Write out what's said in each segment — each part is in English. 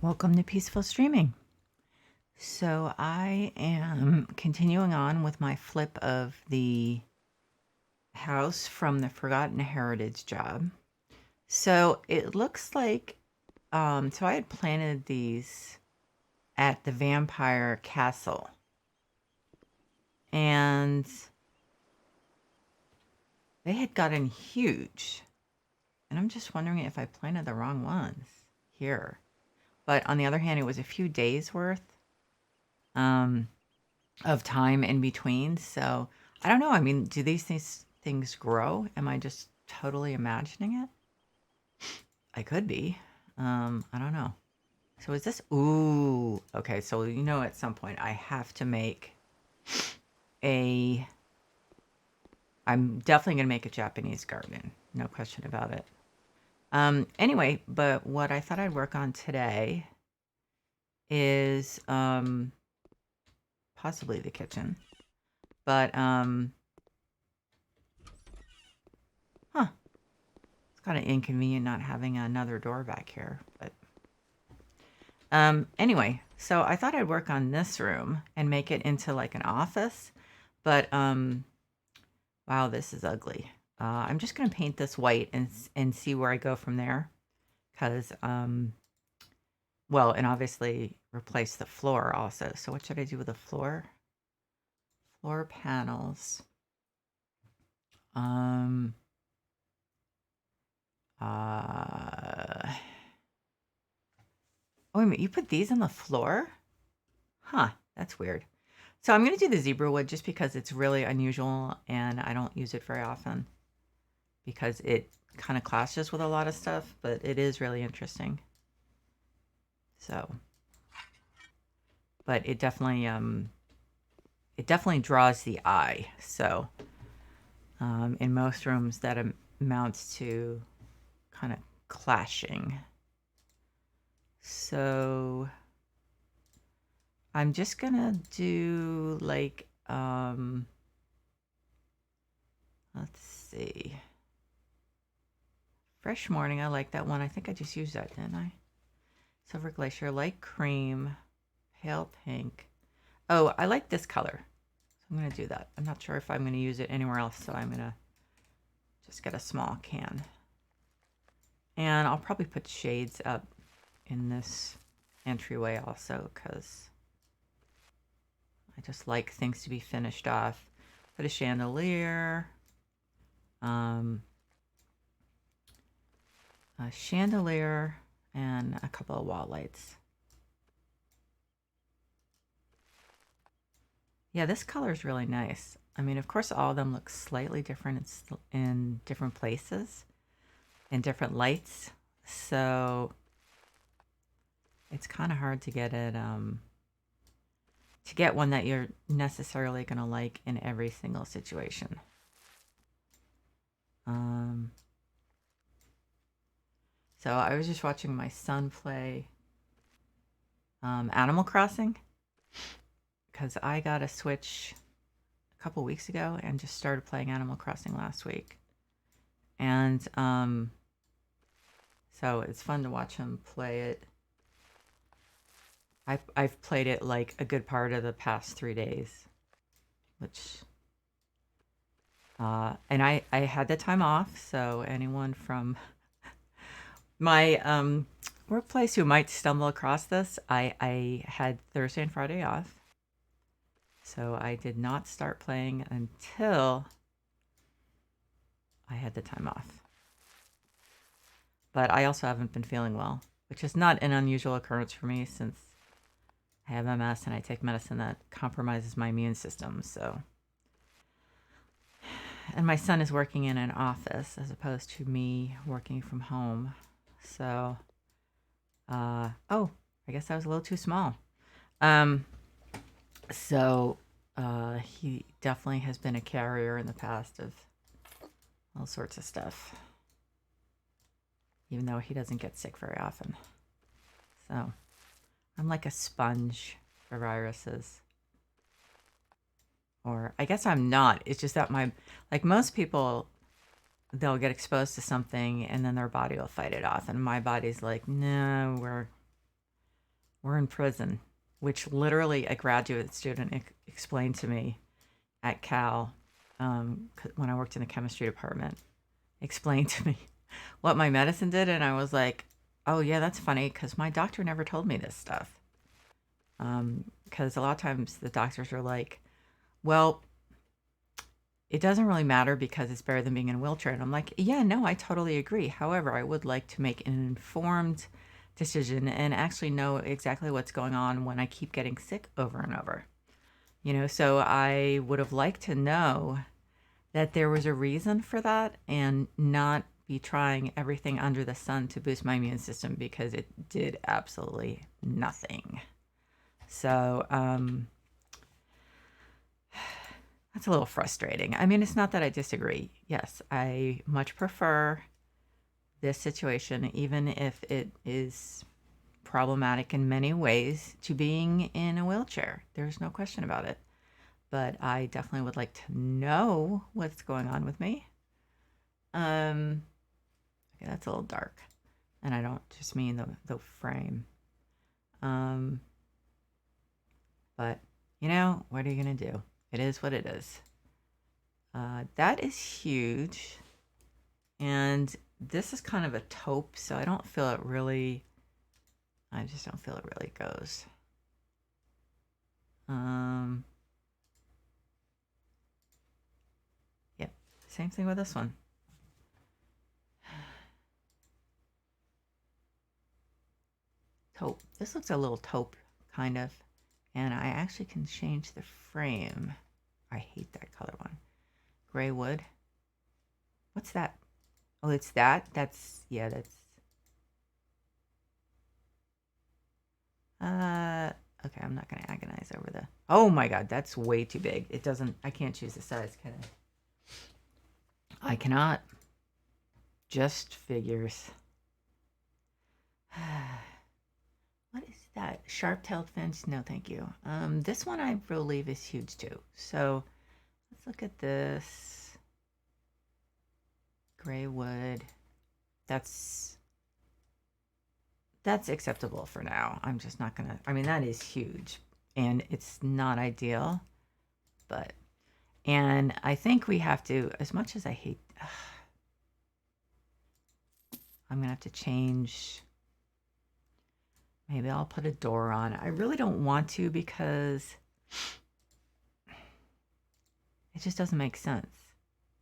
Welcome to Peaceful Streaming. So I am continuing on with my flip of the house from the Forgotten Heritage job. So it looks like, so I had planted these at the Vampire Castle. And they had gotten huge. And I'm just wondering if I planted the wrong ones here. But on the other hand, it was a few days worth. Of time in between. So I don't know. I mean, do these things grow? Am I just totally imagining it? I could be. I don't know. So is this? Ooh, okay. So at some point I have to make a. I'm definitely gonna make a Japanese garden. No question about it. Anyway, but what I thought I'd work on today is possibly the kitchen, but huh. It's kind of inconvenient not having another door back here, but anyway, so I thought I'd work on this room and make it into like an office, but wow, this is ugly. I'm just gonna paint this white and see where I go from there, because well, and obviously replace the floor also. So what should I do with the floor? Floor panels. Um. Oh, wait a minute, you put these on the floor? Huh, that's weird. So I'm going to do the zebra wood just because it's really unusual and I don't use it very often because it kind of clashes with a lot of stuff, but it is really interesting. So, but it definitely draws the eye. So, in most rooms that amounts to kind of clashing. So, I'm just gonna do like, let's see. Fresh Morning, I like that one. I think I just used that, didn't I? Silver Glacier, light cream, pale pink. Oh, I like this color. So I'm gonna do that. I'm not sure if I'm gonna use it anywhere else, so I'm gonna just get a small can. And I'll probably put shades up in this entryway also, because I just like things to be finished off. Put a chandelier. A chandelier and a couple of wall lights. Yeah, this color is really nice. I mean, of course, all of them look slightly different in different places and different lights. So it's kind of hard to get it, to get one that you're necessarily going to like in every single situation. So I was just watching my son play Animal Crossing because I got a Switch a couple weeks ago and just started playing Animal Crossing last week. And so it's fun to watch him play it. I've played it like a good part of the past 3 days, which and I had the time off, so anyone from my workplace who might stumble across this, I had Thursday and Friday off. So I did not start playing until I had the time off. But I also haven't been feeling well, which is not an unusual occurrence for me since I have MS and I take medicine that compromises my immune system. So, and my son is working in an office as opposed to me working from home. So, oh, I guess I was a little too small. So he definitely has been a carrier in the past of all sorts of stuff, even though he doesn't get sick very often. So I'm like a sponge for viruses. Or I guess I'm not. It's just that like most people, they'll get exposed to something and then their body will fight it off. And my body's like, no, we're in prison, which literally a graduate student explained to me at Cal when I worked in the chemistry department, explained to me what my medicine did. And I was like, oh, yeah, that's funny because my doctor never told me this stuff. Because a lot of times the doctors are like, well, it doesn't really matter because it's better than being in a wheelchair. And I'm like, yeah, no, I totally agree. However, I would like to make an informed decision and actually know exactly what's going on when I keep getting sick over and over. So I would have liked to know that there was a reason for that and not be trying everything under the sun to boost my immune system because it did absolutely nothing. So, that's a little frustrating. I mean, it's not that I disagree. Yes, I much prefer this situation, even if it is problematic in many ways, to being in a wheelchair. There's no question about it. But I definitely would like to know what's going on with me. Okay, that's a little dark. And I don't just mean the frame. But, what are you going to do? It is what it is. That is huge. And this is kind of a taupe, so I just don't feel it really goes. Yep, same thing with this one. Taupe. This looks a little taupe, kind of. And I actually can change the frame. I hate that color one. Gray wood. What's that? Oh, it's that? That's. Okay, I'm not going to agonize over the... Oh my God, that's way too big. I can't choose the size, can I? I cannot. Just figures. What is that? Sharp-tailed finch? No, thank you. This one I believe is huge too. So let's look at this. Gray wood. That's acceptable for now. I'm just not gonna... I mean, that is huge. And it's not ideal. But... And I think we have to... As much as I hate... I'm gonna have to change... Maybe I'll put a door on. I really don't want to because it just doesn't make sense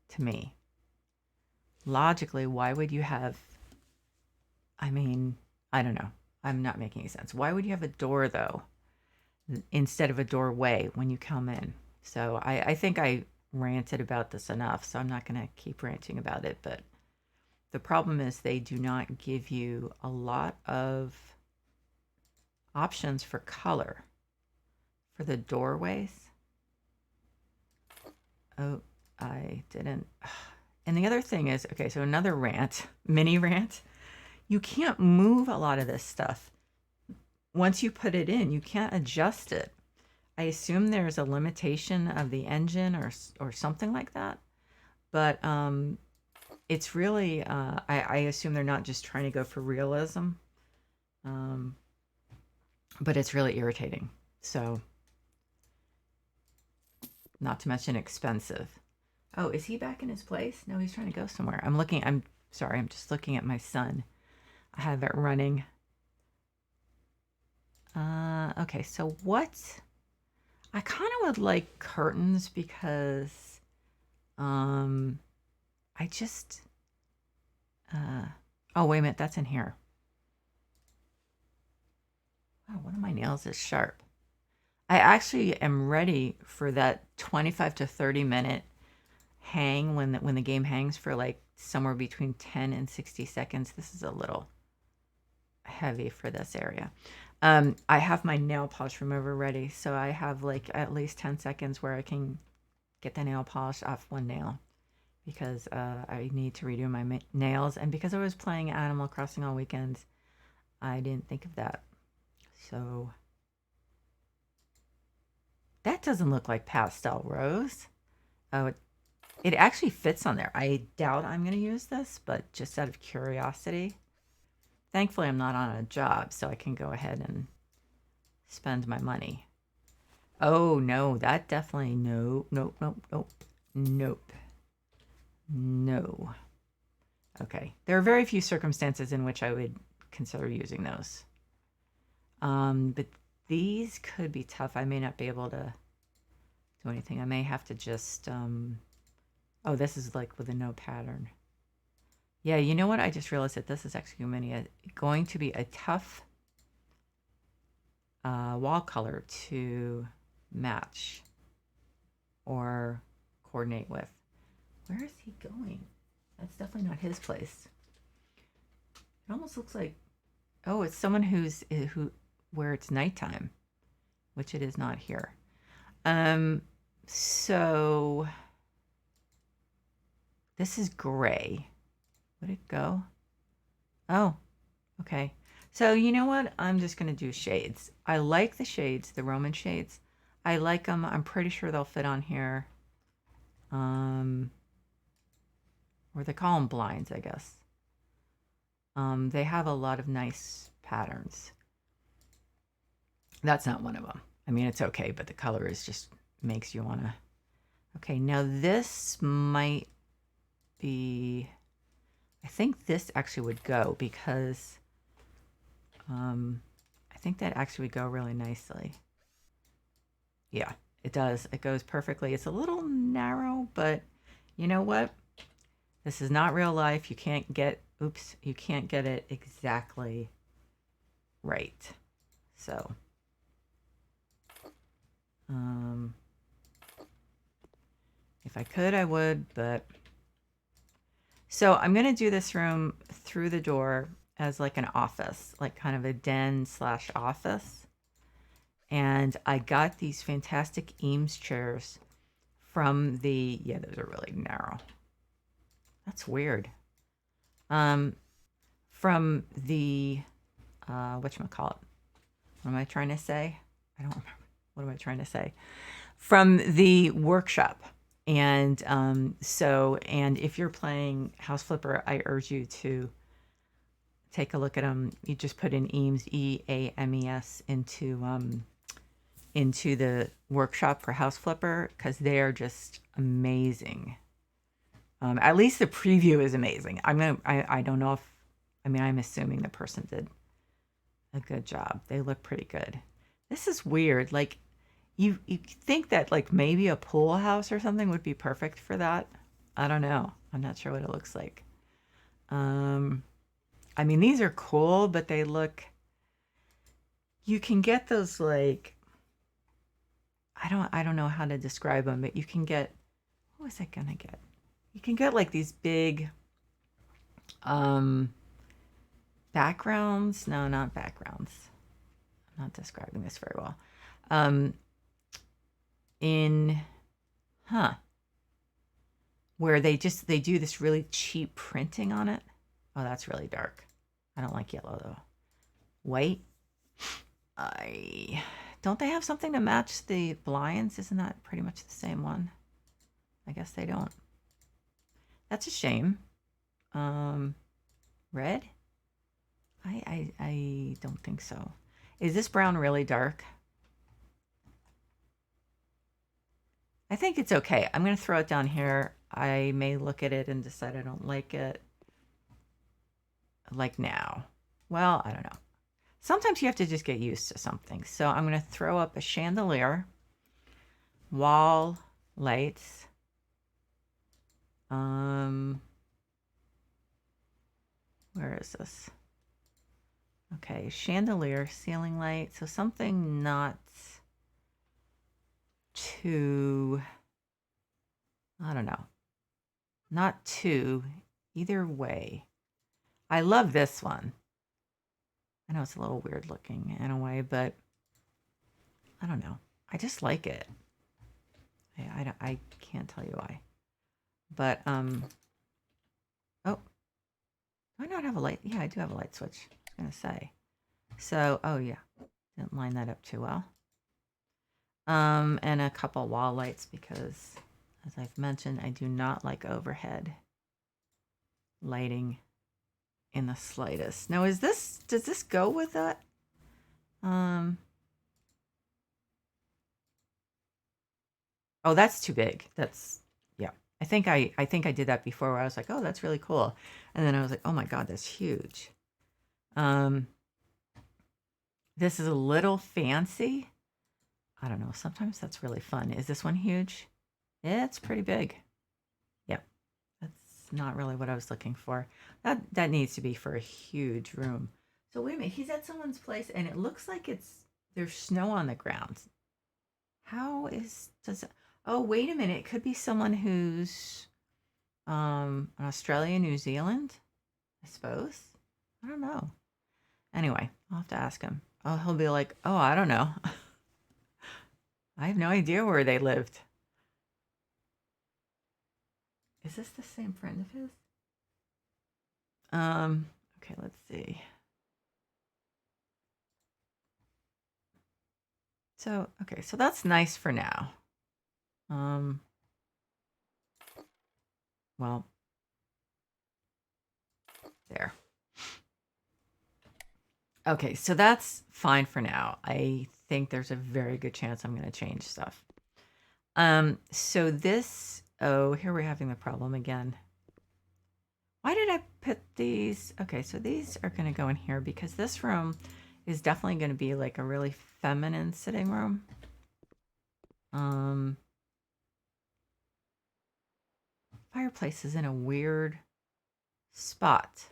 to me. Logically, why would you have... I mean, I don't know. I'm not making any sense. Why would you have a door, though, instead of a doorway when you come in? So I think I ranted about this enough, so I'm not going to keep ranting about it. But the problem is they do not give you a lot of options for color for the doorways. Oh, I didn't. And the other thing is, okay, so another rant, mini rant. You can't move a lot of this stuff. Once you put it in, you can't adjust it. I assume there's a limitation of the engine or something like that. But it's really, I assume they're not just trying to go for realism. But it's really irritating. So, not to mention expensive. Oh, is he back in his place? No, he's trying to go somewhere. I'm sorry, I'm just looking at my son. I have it running. Okay, so what? I kind of would like curtains because, I just, oh, wait a minute, that's in here. Wow, one of my nails is sharp. I actually am ready for that 25 to 30 minute hang when the game hangs for like somewhere between 10 and 60 seconds. This is a little heavy for this area. I have my nail polish remover ready, so I have like at least 10 seconds where I can get the nail polish off one nail because I need to redo my nails, and because I was playing Animal Crossing all weekend, I didn't think of that. So that doesn't look like pastel rose. Oh, it actually fits on there. I doubt I'm going to use this, but just out of curiosity. Thankfully, I'm not on a job, so I can go ahead and spend my money. Oh, no, that definitely, no, nope, nope, nope, nope, no. Okay, there are very few circumstances in which I would consider using those. But these could be tough. I may not be able to do anything. I may have to just, oh, this is like with a no pattern. Yeah, you know what? I just realized that this is actually going to be a tough wall color to match or coordinate with. Where is he going? That's definitely not his place. It almost looks like, oh, it's someone where it's nighttime, which it is not here. So this is gray. Would it go? Oh, okay. So you know what? I'm just going to do shades. I like the shades, the Roman shades. I like them. I'm pretty sure they'll fit on here. Or they call them blinds, I guess. They have a lot of nice patterns. That's not one of them. I mean, it's okay, but the color is just makes you want to. Okay, now this might be, I think this actually would go because I think that actually would go really nicely. Yeah, it does. It goes perfectly. It's a little narrow, but you know what? This is not real life. You can't get, oops, you can't get it exactly right. So, if I could, I would, but. So I'm going to do this room through the door as like an office, like kind of a den / office. And I got these fantastic Eames chairs from the, yeah, those are really narrow. That's weird. From the, whatchamacallit? What am I trying to say? I don't remember. What am I trying to say? From the workshop. And and if you're playing House Flipper, I urge you to take a look at them. You just put in Eames, EAMES, into the workshop for House Flipper because they are just amazing. At least the preview is amazing. I don't know if, I mean, I'm assuming the person did a good job. They look pretty good. This is weird. Like, you think that like maybe a pool house or something would be perfect for that. I don't know. I'm not sure what it looks like. I mean, these are cool, but they look, you can get those like, I don't know how to describe them, but you can get, what was I gonna get? You can get like these big backgrounds. No, not backgrounds. I'm not describing this very well. Where they do this really cheap printing on it. Oh, that's really dark. I don't like yellow though. White. Don't they have something to match the blinds? Isn't that pretty much the same one? I guess they don't. That's a shame. Red? I don't think so. Is this brown really dark? I think it's okay. I'm going to throw it down here. I may look at it and decide I don't like it. Like now. Well, I don't know. Sometimes you have to just get used to something. So I'm going to throw up a chandelier, wall lights. Where is this? Okay, chandelier, ceiling light. So something not too, I don't know. Not too, either way. I love this one. I know it's a little weird looking in a way, but I don't know. I just like it. I can't tell you why. But, oh, do I not have a light? Yeah, I do have a light switch, I was going to say. So, oh yeah, didn't line that up too well. And a couple wall lights because, as I've mentioned, I do not like overhead lighting in the slightest. Now, does this go with that? Oh, that's too big. That's yeah. I think I did that before where I was like, "Oh, that's really cool." And then I was like, "Oh my God, that's huge." Um, this is a little fancy. I don't know. Sometimes that's really fun. Is this one huge? It's pretty big. Yep. That's not really what I was looking for. That needs to be for a huge room. So wait a minute. He's at someone's place and it looks like there's snow on the ground. How is does Oh, wait a minute. It could be someone who's Australia, New Zealand, I suppose. I don't know. Anyway, I'll have to ask him. Oh, he'll be like, "Oh, I don't know. I have no idea where they lived." Is this the same friend of his? Okay, let's see. So, okay, so that's nice for now. Um, well, there. Okay, so that's fine for now. I think there's a very good chance I'm going to change stuff. So this, oh, here we're having the problem again. Why did I put these? Okay, so these are going to go in here because this room is definitely going to be like a really feminine sitting room. Fireplace is in a weird spot.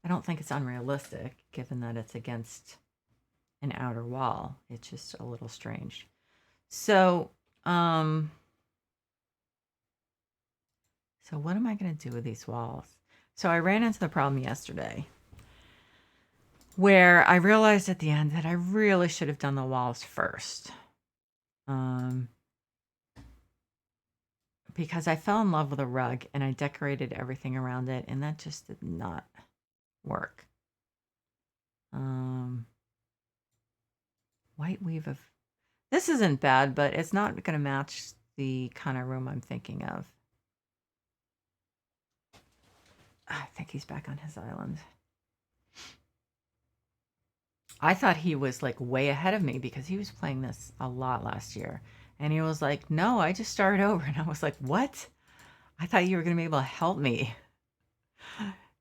I don't think it's unrealistic given that it's against an outer wall. It's just a little strange. So, so what am I going to do with these walls? So I ran into the problem yesterday where I realized at the end that I really should have done the walls first. Because I fell in love with a rug and I decorated everything around it and that just did not work. White weave of this isn't bad, but it's not going to match the kind of room I'm thinking of. I think he's back on his island. I thought he was like way ahead of me because he was playing this a lot last year. And he was like, "No, I just started over." And I was like, "What? I thought you were going to be able to help me."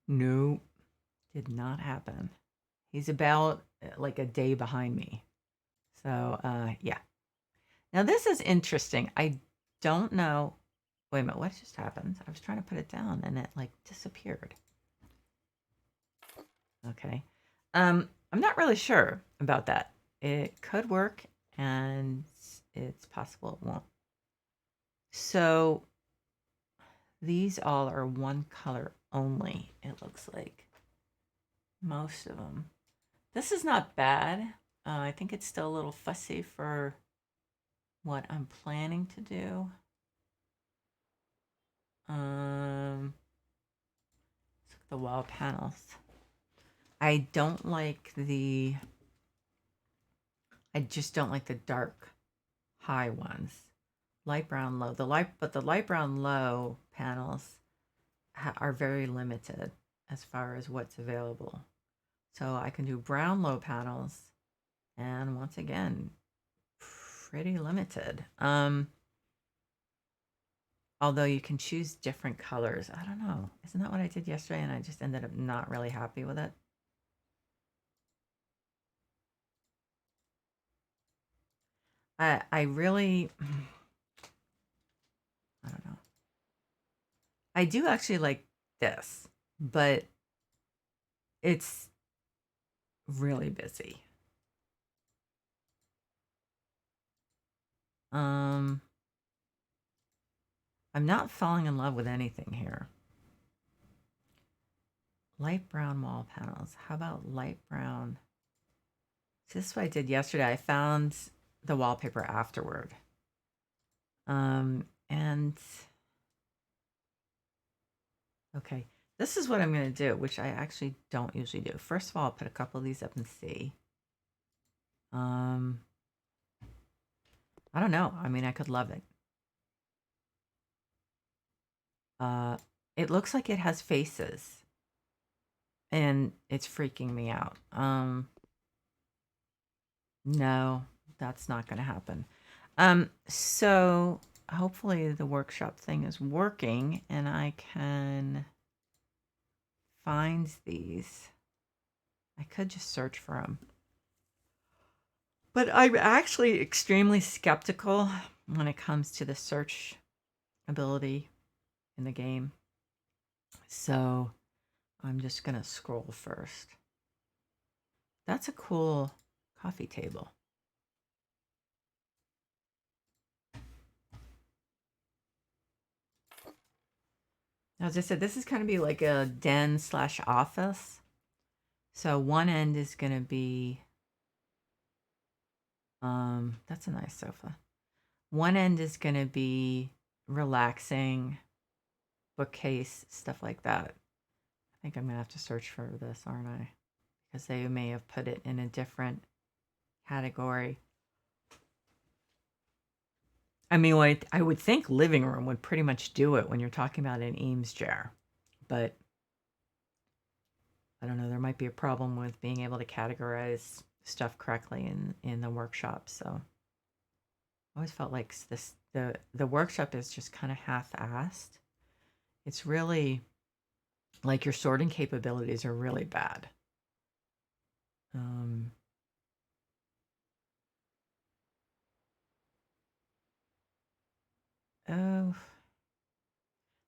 No, did not happen. He's about like a day behind me. So, yeah. Now this is interesting. I don't know. Wait a minute, what just happened? I was trying to put it down and it like disappeared. Okay. I'm not really sure about that. It could work and it's possible it won't. So these all are one color only, it looks like. Most of them. This is not bad. I think it's still a little fussy for what I'm planning to do. Let's look at the wall panels. I don't like I just don't like the dark high ones. Light brown low. But the light brown low panels are very limited as far as what's available. So I can do brown low panels, and once again, pretty limited. Although you can choose different colors. I don't know. Isn't that what I did yesterday? And I just ended up not really happy with it. I really, I don't know. I do actually like this, but it's really busy. I'm not falling in love with anything here. Light brown wall panels. How about light brown? So this is what I did yesterday. I found the wallpaper afterward. And okay, this is what I'm going to do, which I actually don't usually do. First of all, I'll put a couple of these up and see. I don't know. I mean, I could love it. It looks like it has faces, and it's freaking me out. No, that's not going to happen. So hopefully the workshop thing is working and I can find these. I could just search for them. But I'm actually extremely skeptical when it comes to the search ability in the game. So I'm just going to scroll first. That's a cool coffee table. As I said, this is going to be like a den / office. So one end is going to be, that's a nice sofa. One end is going to be relaxing, bookcase, stuff like that. I think I'm going to have to search for this, aren't I? Because they may have put it in a different category. I mean, I would think living room would pretty much do it when you're talking about an Eames chair. But I don't know, there might be a problem with being able to categorize stuff correctly in the workshop. So I always felt like the workshop is just kind of half-assed. It's really like your sorting capabilities are really bad. Oh,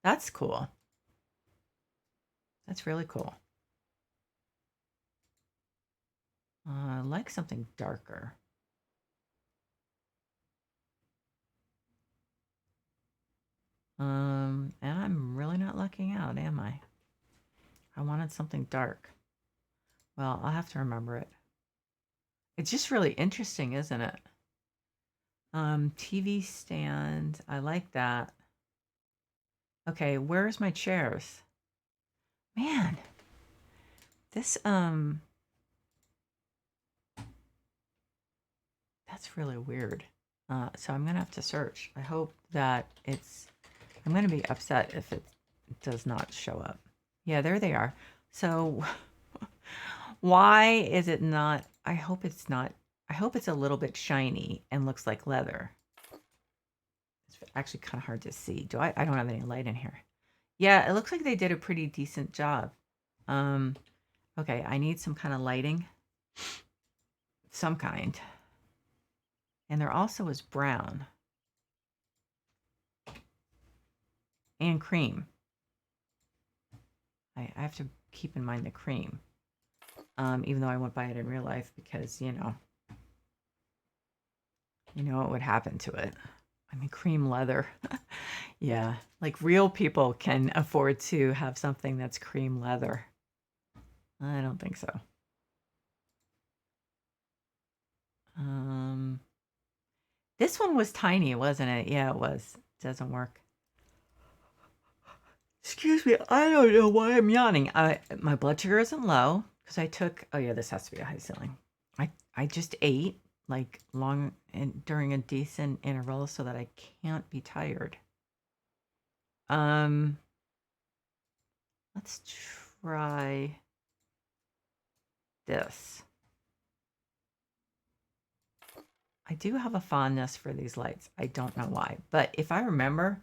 that's cool. That's really cool. I like something darker. And I'm really not lucking out, am I? I wanted something dark. Well, I'll have to remember it. It's just really interesting, isn't it? TV stand. I like that. Okay, where's my chairs? Man, this, that's really weird. So I'm gonna have to search. I hope that I'm gonna be upset if it does not show up. Yeah, there they are. So why is it not? I hope it's not. I hope it's a little bit shiny and looks like leather. It's actually kind of hard to see. I don't have any light in here. Yeah, it looks like they did a pretty decent job. Okay, I need some kind of lighting. Some kind. And there also is brown. And cream. I have to keep in mind the cream. Even though I won't buy it in real life because, you know what would happen to it. I mean, cream leather. Yeah, like real people can afford to have something that's cream leather. I don't think so. This one was tiny, wasn't it? Yeah, it was. It doesn't work. Excuse me, I don't know why I'm yawning. My blood sugar isn't low because I took. Oh yeah, this has to be a high ceiling. I just ate like long and during a decent interval so that I can't be tired. Let's try this. I do have a fondness for these lights. I don't know why, but if I remember,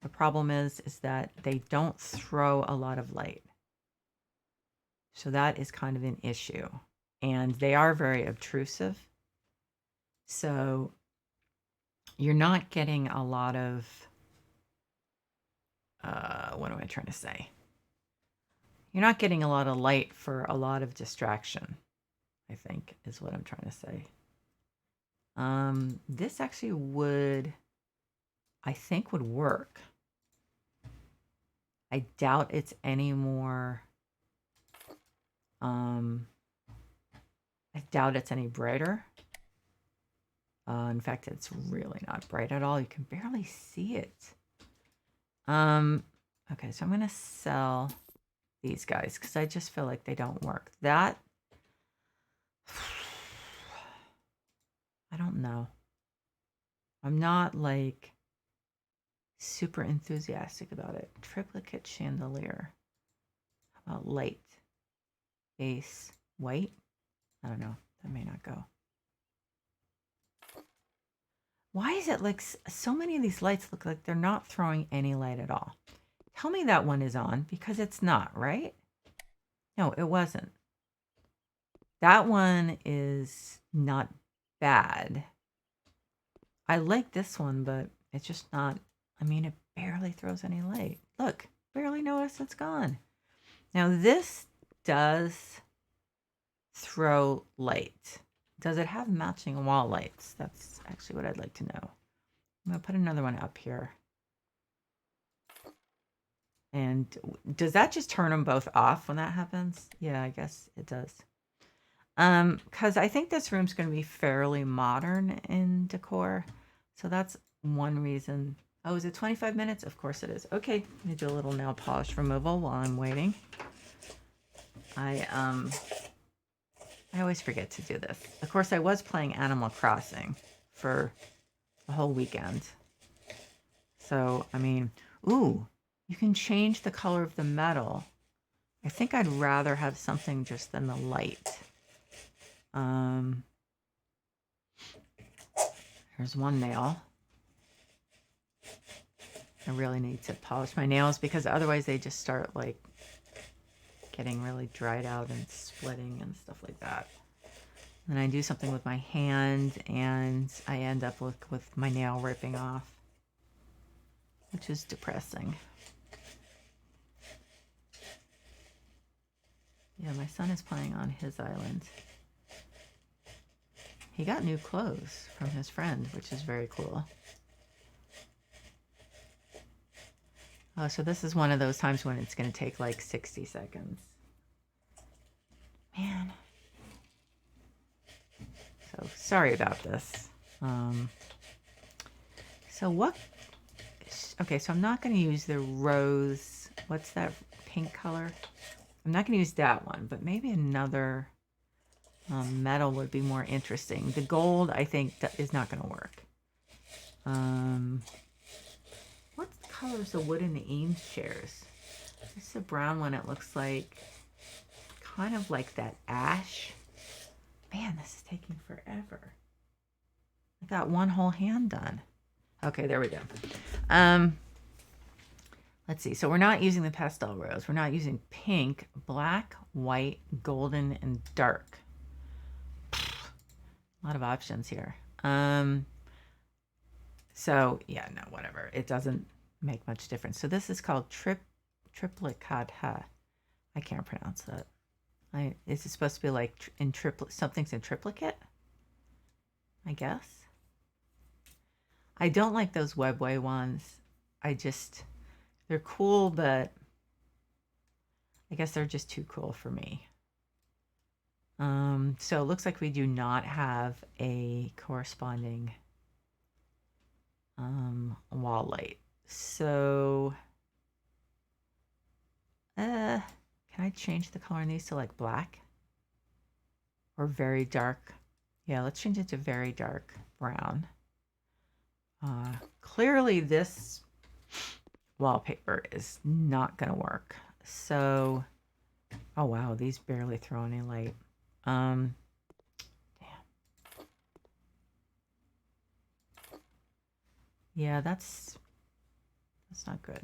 the problem is that they don't throw a lot of light. So that is kind of an issue. And they are very obtrusive. So you're not getting a lot of, what am I trying to say? You're not getting a lot of light for a lot of distraction, I think, is what I'm trying to say. This actually would, I think, would work. I doubt it's any more, I doubt it's any brighter. In fact, it's really not bright at all. You can barely see it. Okay, so I'm going to sell these guys because I just feel like they don't work. That, I don't know. I'm not like super enthusiastic about it. Triplicate chandelier. How about light? Base white? I don't know. That may not go. Why is it like so many of these lights look like they're not throwing any light at all? Tell me that one is on because it's not, right? No, it wasn't. That one is not bad. I like this one, but it's just not, I mean, it barely throws any light. Look, barely notice it's gone. Now this does throw light. Does it have matching wall lights? That's actually what I'd like to know. I'm gonna put another one up here. And does that just turn them both off when that happens? Yeah, I guess it does. Because I think this room's going to be fairly modern in decor. So that's one reason. Oh, is it 25 minutes? Of course it is. Okay, I'm going to do a little nail polish removal while I'm waiting. I always forget to do this. Of course, I was playing Animal Crossing for the whole weekend. So, I mean, ooh, you can change the color of the metal. I think I'd rather have something just than the light. Here's one nail. I really need to polish my nails because otherwise they just start like getting really dried out and splitting and stuff like that. And I do something with my hand and I end up with my nail ripping off, which is depressing. Yeah, my son is playing on his island. He got new clothes from his friend, which is very cool. Oh, so this is one of those times when it's going to take like 60 seconds. Man. So sorry about this. So what? Okay, so I'm not going to use the rose. What's that pink color? I'm not going to use that one, but maybe another metal would be more interesting. The gold, I think, is not going to work. What color is the wood in the Eames chairs? This is a brown one. It looks like kind of like that ash. Man, this is taking forever. I got one whole hand done. Okay, there we go. Let's see. So we're not using the pastel rose. We're not using pink, black, white, golden, and dark. A lot of options here. So yeah, no, whatever. It doesn't make much difference. So this is called triplicata. I can't pronounce that. Is it supposed to be like in triplet? Something's in triplicate, I guess. I don't like those Webway ones. They're cool, but I guess they're just too cool for me. So it looks like we do not have a corresponding wall light. So, can I change the color in these to like black or very dark? Yeah, let's change it to very dark brown. Clearly this wallpaper is not going to work. So, oh wow, these barely throw any light. Damn. Yeah, that's not good.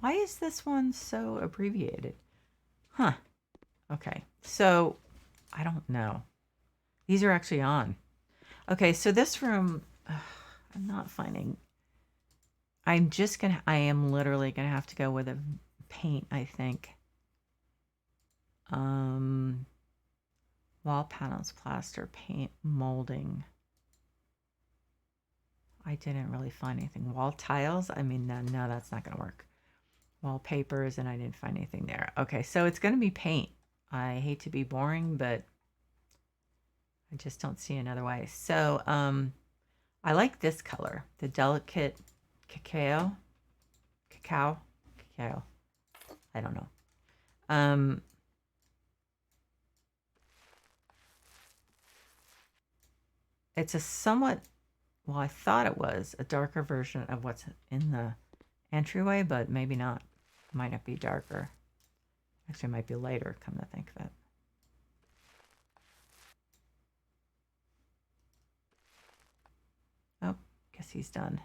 Why is this one so abbreviated? Huh. Okay, so I don't know. These are actually on. Okay, so this room, I'm not finding. I am literally gonna have to go with a paint, I think. Wall panels, plaster, paint, molding. I didn't really find anything. Wall tiles, I mean, no, that's not gonna work. Wallpapers, and I didn't find anything there. Okay, so it's gonna be paint. I hate to be boring, but I just don't see another way. So, I like this color, the delicate cacao. I don't know. It's a somewhat, well, I thought it was a darker version of what's in the entryway, but maybe not. It might not be darker. Actually, it might be lighter, come to think of it. guess he's done.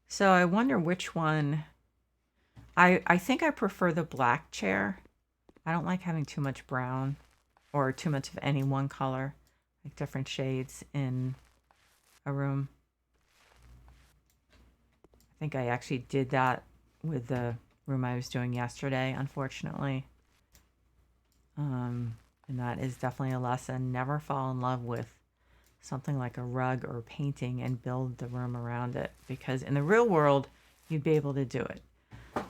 So I wonder which one. I think I prefer the black chair. I don't like having too much brown or too much of any one color, like different shades in a room. I think I actually did that with the room I was doing yesterday, unfortunately. And that is definitely a lesson. Never fall in love with something like a rug or painting and build the room around it, because in the real world, you'd be able to do it.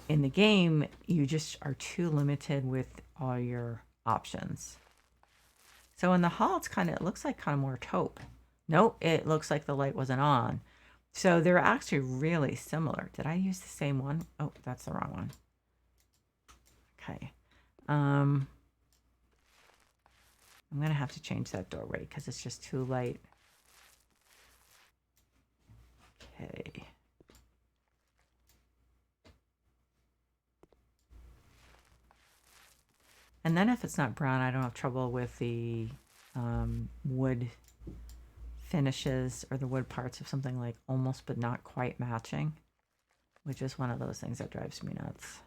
In the game, you just are too limited with all your options. So in the hall, it looks like kind of more taupe. Nope, it looks like the light wasn't on. So they're actually really similar. Did I use the same one? Oh, that's the wrong one. Okay. I'm going to have to change that doorway because it's just too light. Okay. And then if it's not brown, I don't have trouble with the wood finishes or the wood parts of something like almost but not quite matching, which is one of those things that drives me nuts.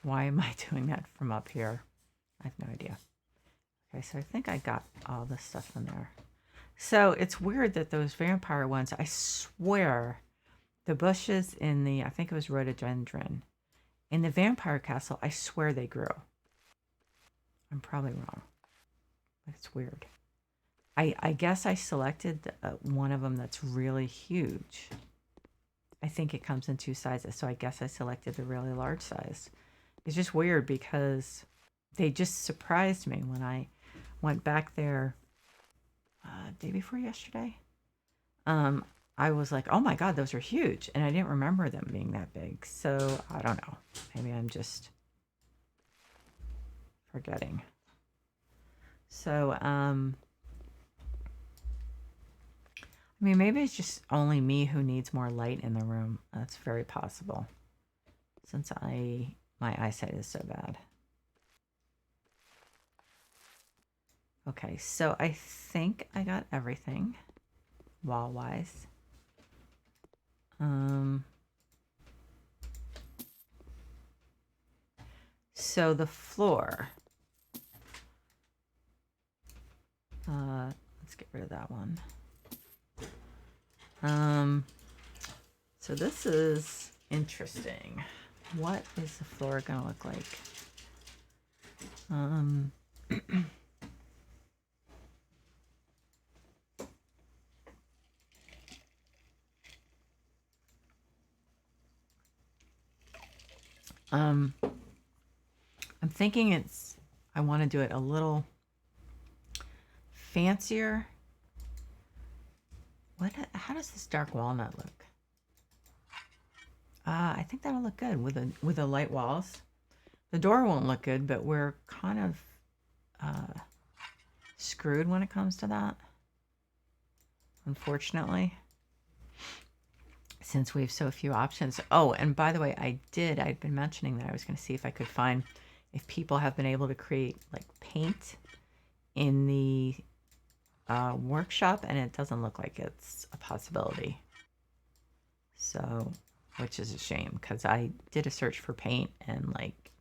Why am I doing that from up here? I have no idea. Okay, so I think I got all this stuff in there. So it's weird that those vampire ones, I swear, the bushes in the, I think it was rhododendron, in the vampire castle, I swear they grew. I'm probably wrong, but it's weird. I guess I selected one of them that's really huge. I think it comes in 2 sizes, so I guess I selected the really large size. It's just weird because they just surprised me when I went back there day before yesterday. I was like, oh my God, those are huge. And I didn't remember them being that big. So I don't know. Maybe I'm just forgetting. So, I mean, maybe it's just only me who needs more light in the room. That's very possible, since my eyesight is so bad. Okay, so I think I got everything wall-wise. So the floor. Let's get rid of that one. So this is interesting. What is the floor gonna look like? I'm thinking I want to do it a little fancier. How does this dark walnut look? I think that'll look good with the light walls. The door won't look good, but we're kind of screwed when it comes to that, unfortunately, since we have so few options. Oh, and by the way, I'd been mentioning that I was going to see if I could find if people have been able to create like paint in the workshop, and it doesn't look like it's a possibility. So, which is a shame, because I did a search for paint, and like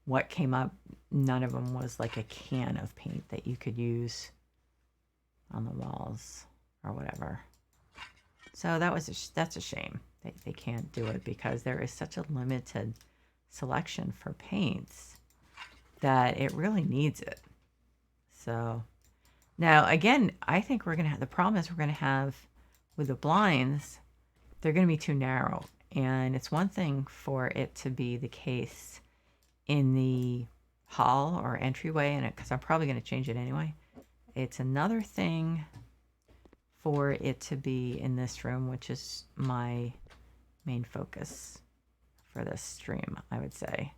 what came up, none of them was like a can of paint that you could use on the walls or whatever. So that's a shame. They can't do it because there is such a limited selection for paints that it really needs it. So now again, I think we're gonna have the problem is we're gonna have with the blinds, they're gonna be too narrow. And it's one thing for it to be the case in the hall or entryway, and because I'm probably gonna change it anyway. It's another thing for it to be in this room, which is my main focus for this stream, I would say.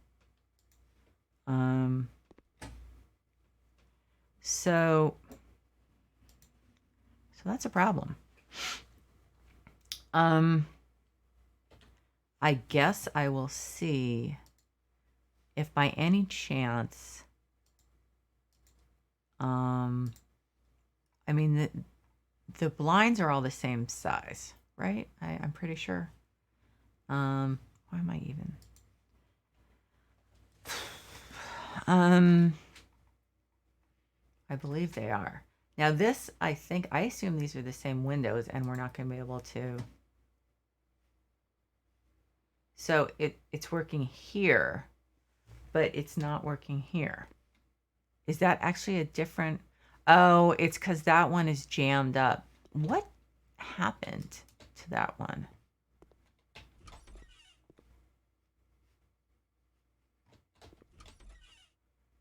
So that's a problem. I guess I will see if by any chance, I mean, the blinds are all the same size, right? I'm pretty sure. Why am I even? I believe they are. Now this, I assume these are the same windows and we're not going to be able to. So it's working here, but it's not working here. Is that actually a different? Oh, it's because that one is jammed up. What happened to that one?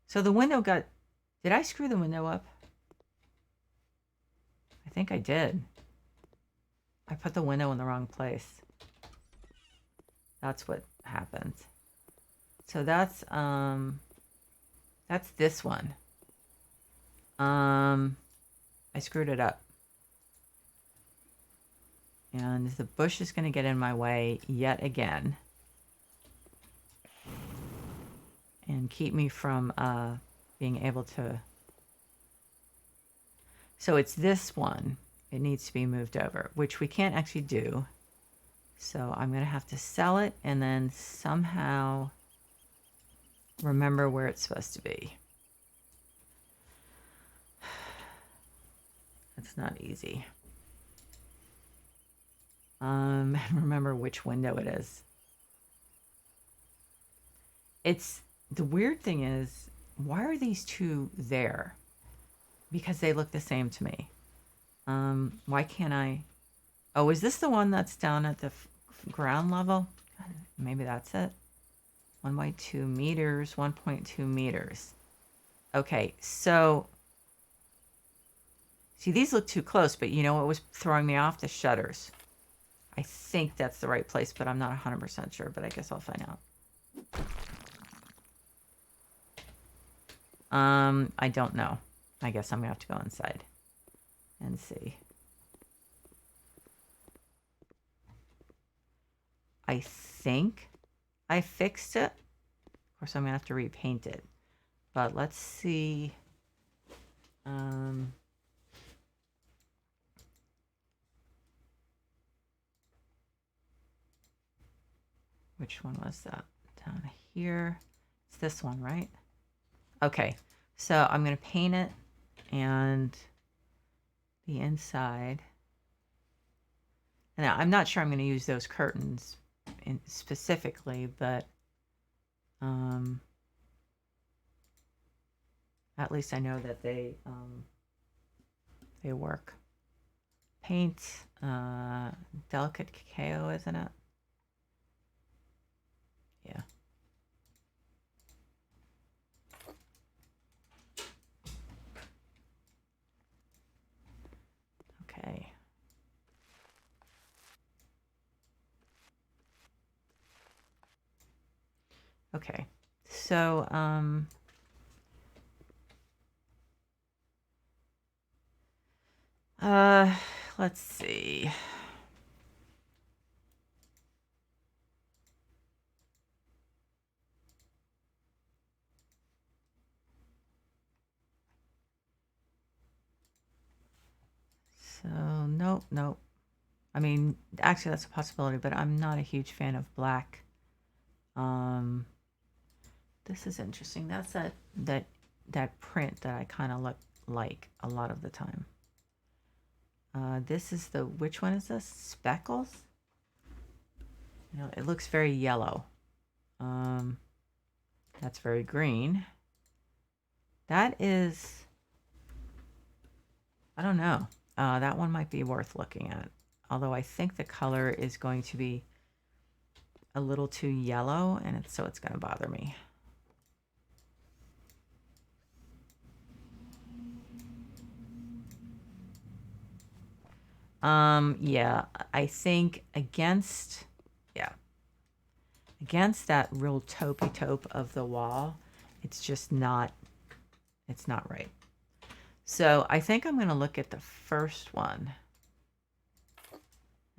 So the window got, did I screw the window up? I think I did. I put the window in the wrong place. That's what happened. So that's this one. I screwed it up. And the bush is going to get in my way yet again. And keep me from being able to. So it's this one. It needs to be moved over, which we can't actually do. So I'm going to have to sell it and then somehow remember where it's supposed to be. That's not easy. And remember which window it is. It's the weird thing is, why are these two there? Because they look the same to me. Why can't I? Oh, is this the one that's down at the ground level? Maybe that's it. 1.2 meters, 1.2 meters. Okay, so see, these look too close, but you know what was throwing me off? The shutters. I think that's the right place, but I'm not 100% sure, but I guess I'll find out. I don't know. I guess I'm gonna have to go inside and see. I think I fixed it. Of course, I'm gonna have to repaint it, but let's see. Which one was that? Down here. It's this one, right? Okay, so I'm going to paint it and the inside. And I'm not sure I'm going to use those curtains specifically, but at least I know that they work. Paint, delicate cacao, isn't it? Yeah. Okay. Okay. So, let's see. So, nope. I mean, actually, that's a possibility, but I'm not a huge fan of black. This is interesting. That's that print that I kind of look like a lot of the time. This is the, which one is this? Speckles? You know, it looks very yellow. That's very green. That is, I don't know. That one might be worth looking at. Although I think the color is going to be a little too yellow, and so it's going to bother me. Yeah, I think against that real taupey taupe of the wall, it's just not, it's not right. So I think I'm going to look at the first one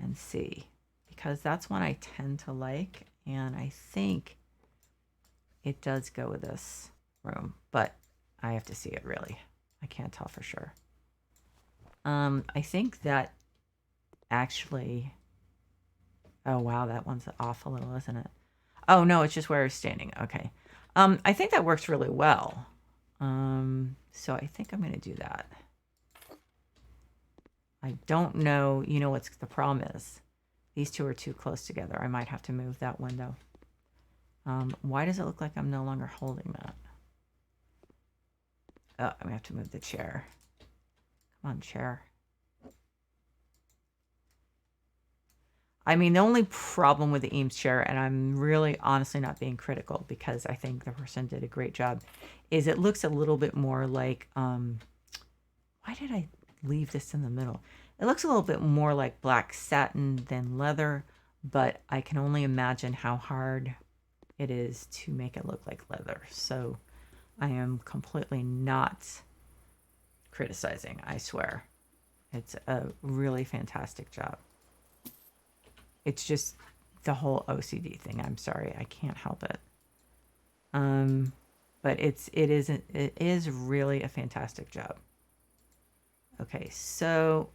and see, because that's one I tend to like, and I think it does go with this room, but I have to see it really. I can't tell for sure. I think that actually, oh wow, that one's off a little, isn't it? Oh no, it's just where I was standing. Okay. I think that works really well. So I think I'm going to do that. I don't know, you know what's the problem is? These two are too close together. I might have to move that window. Why does it look like I'm no longer holding that? Oh, I'm going to have to move the chair. Come on, chair. I mean, the only problem with the Eames chair, and I'm really honestly not being critical because I think the person did a great job, is it looks a little bit more like, why did I leave this in the middle? It looks a little bit more like black satin than leather, but I can only imagine how hard it is to make it look like leather. So I am completely not criticizing, I swear. It's a really fantastic job. It's just the whole OCD thing. I'm sorry, I can't help it. But it is really a fantastic job. Okay, so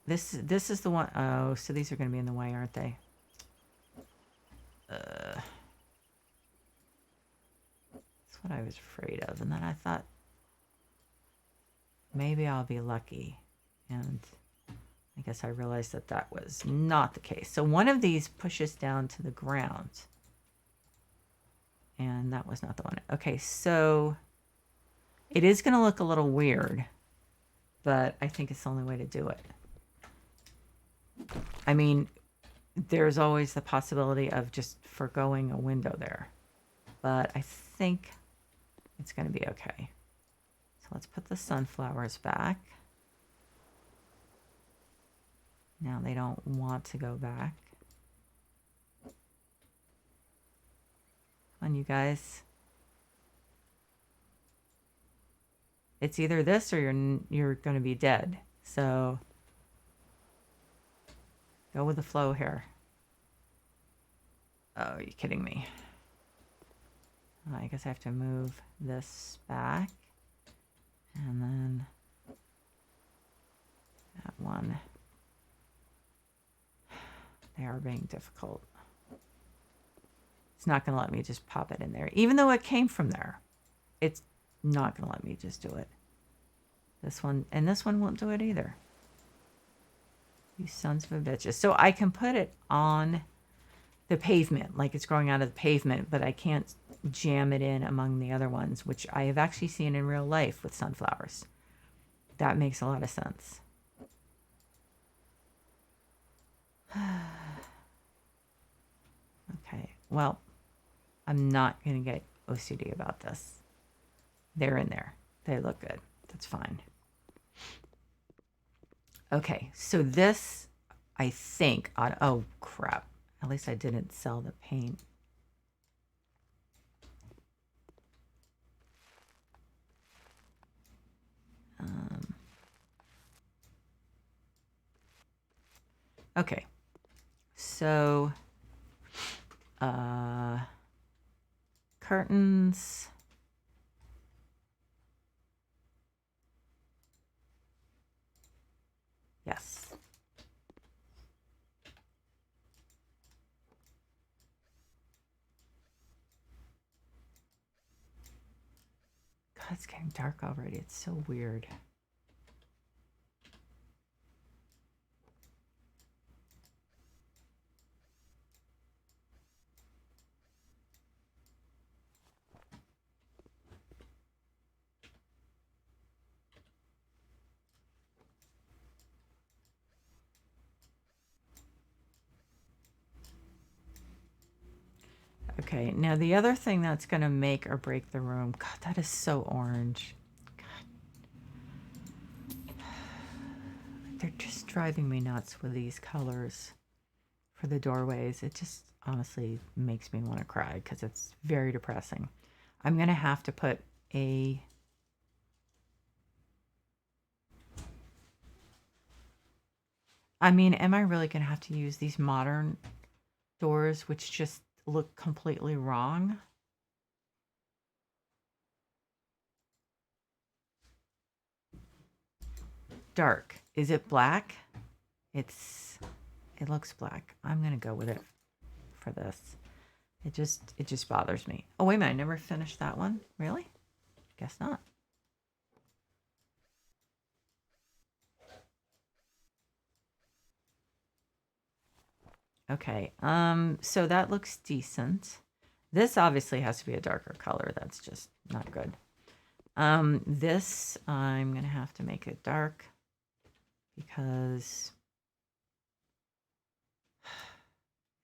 this is the one, oh, so these are going to be in the way, aren't they? That's what I was afraid of. And then I thought, maybe I'll be lucky. And I guess I realized that that was not the case. So one of these pushes down to the ground. And that was not the one. Okay, so it is going to look a little weird, but I think it's the only way to do it. I mean, there's always the possibility of just forgoing a window there, but I think it's going to be okay. So let's put the sunflowers back. Now they don't want to go back. Come on, you guys. It's either this or you're going to be dead. So go with the flow here. Oh, are you kidding me? I guess I have to move this back. And then that one. They are being difficult. It's not going to let me just pop it in there. Even though it came from there, it's not going to let me just do it. This one, and this one won't do it either. You sons of a bitches. So I can put it on the pavement, like it's growing out of the pavement, but I can't jam it in among the other ones, which I have actually seen in real life with sunflowers. That makes a lot of sense. Okay, well, I'm not going to get OCD about this. They're in there. They look good. That's fine. Okay, so this, I think, oh crap. At least I didn't sell the paint. Okay, so curtains. Yes. it's getting dark already. It's so weird. Okay, now the other thing that's going to make or break the room, God, that is so orange. God. They're just driving me nuts with these colors for the doorways. It just honestly makes me want to cry because it's very depressing. I'm going to have to put a... I mean, am I really going to have to use these modern doors, which just look completely wrong? Dark. Is it black? It looks black. I'm going to go with it for this. It just bothers me. Oh, wait a minute. I never finished that one. Really? Guess not. Okay. So that looks decent. This obviously has to be a darker color. That's just not good. This I'm going to have to make it dark because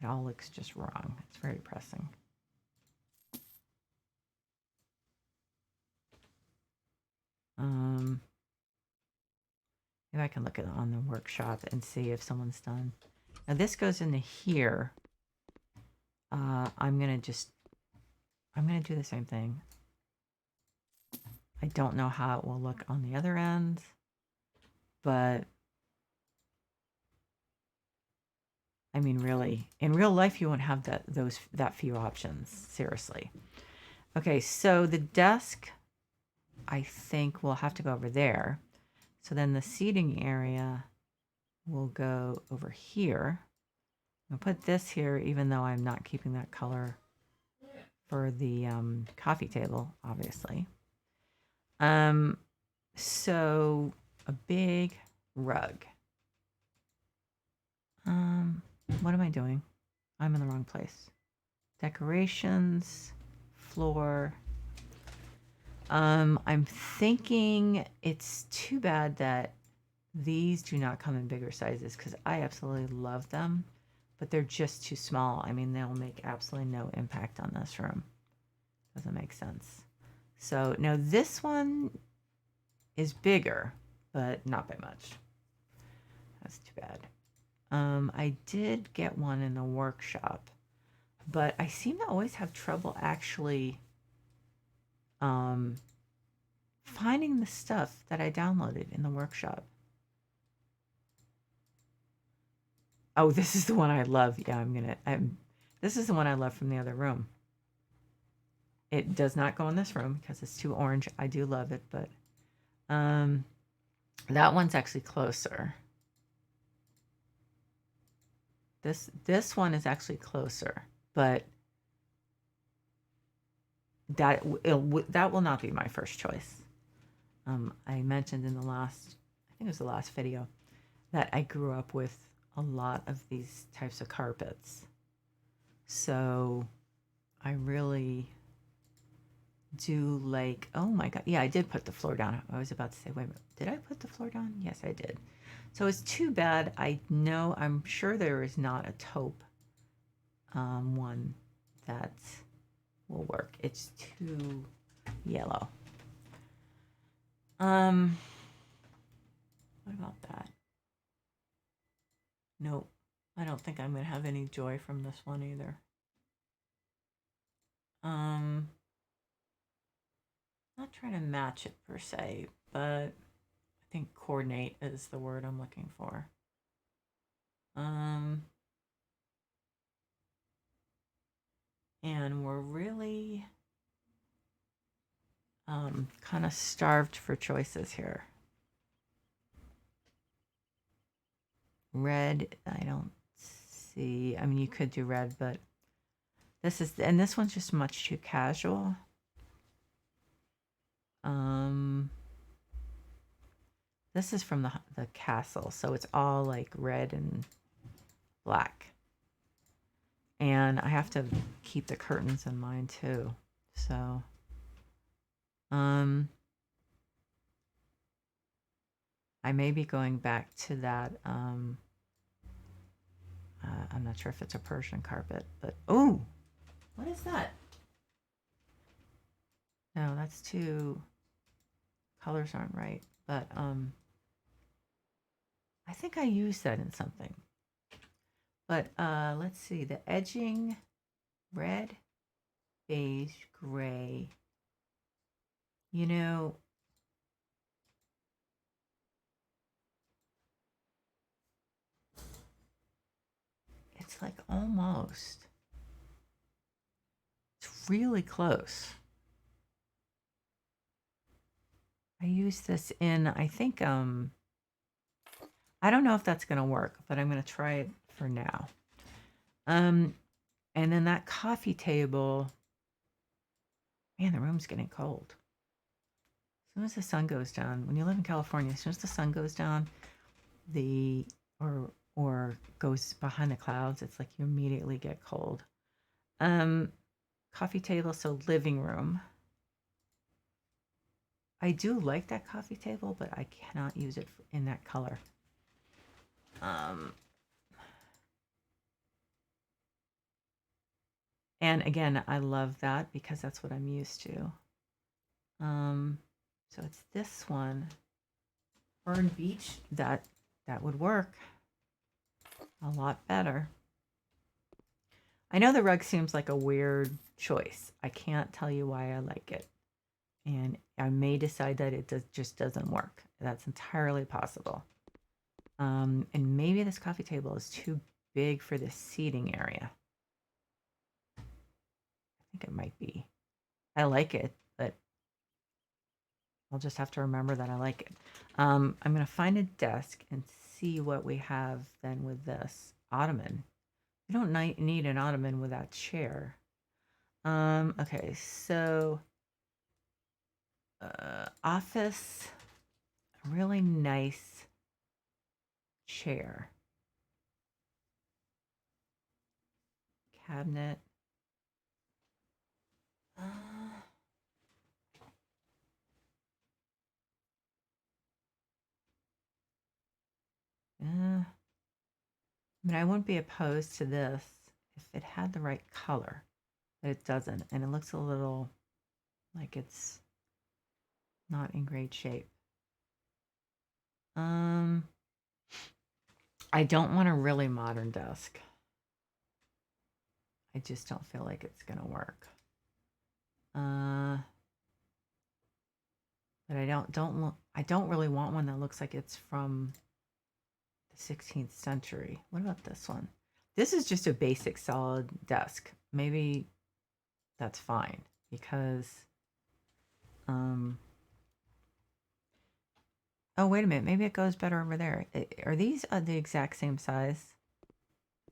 it all looks just wrong. It's very depressing. Maybe I can look at on the workshop and see if someone's done. Now this goes into here. I'm gonna do the same thing. I don't know how it will look on the other end, but I mean, really, in real life, you won't have that few options. Seriously. Okay, so the desk, I think we'll have to go over there. So then the seating area will go over here. I'll put this here, even though I'm not keeping that color for the coffee table, obviously. So a big rug. What am I doing? I'm in the wrong place. Decorations, floor. I'm thinking it's too bad that these do not come in bigger sizes because I absolutely love them, but they're just too small. I mean, they'll make absolutely no impact on this room. Doesn't make sense. So now this one is bigger, but not by much. That's too bad. I did get one in the workshop, but I seem to always have trouble actually finding the stuff that I downloaded in the workshop. Oh, this is the one I love. Yeah, this is the one I love from the other room. It does not go in this room because it's too orange. I do love it, but that one's actually closer. This one is actually closer, but that will not be my first choice. I mentioned in the last, I think it was the last video, that I grew up with a lot of these types of carpets. So I really do like, oh my God. Yeah, I did put the floor down. I was about to say, wait a minute, did I put the floor down? Yes, I did. So it's too bad. I'm sure there is not a taupe one that will work. It's too yellow. What about that? Nope. I don't think I'm going to have any joy from this one either. Not trying to match it per se, but I think coordinate is the word I'm looking for. And we're really kind of starved for choices here. Red, I don't see. I mean, you could do red, but this one's just much too casual. Um, this is from the castle, so it's all like red and black. And I have to keep the curtains in mind too. So, I may be going back to that. I'm not sure if it's a Persian carpet, but oh, what is that? No, that's too. Colors aren't right, but I think I used that in something. But let's see, the edging, red, beige, gray. You know, it's like almost. It's really close. I used this in, I think, I don't know if that's going to work, but I'm going to try it for now. And then that coffee table, man, the room's getting cold. As soon as the sun goes down, when you live in California, as soon as the sun goes down, or goes behind the clouds, it's like you immediately get cold. Coffee table, so living room. I do like that coffee table, but I cannot use it in that color. And again, I love that because that's what I'm used to. So it's this one, Fern Beach. That would work a lot better. I know the rug seems like a weird choice. I can't tell you why I like it, and I may decide that it just doesn't work. That's entirely possible. And maybe this coffee table is too big for the seating area. I think it might be. I like it, but I'll just have to remember that I like it. I'm going to find a desk and see what we have then with this ottoman. We don't need an ottoman with that chair. Okay, so office, really nice chair. Cabinet. I mean, I wouldn't be opposed to this if it had the right color, but it doesn't, and it looks a little like it's not in great shape. I don't want a really modern desk. I just don't feel like it's gonna work. But I don't really want one that looks like it's from the 16th century. What about this one? This is just a basic solid desk. Maybe that's fine because oh, wait a minute. Maybe it goes better over there. Are these the exact same size?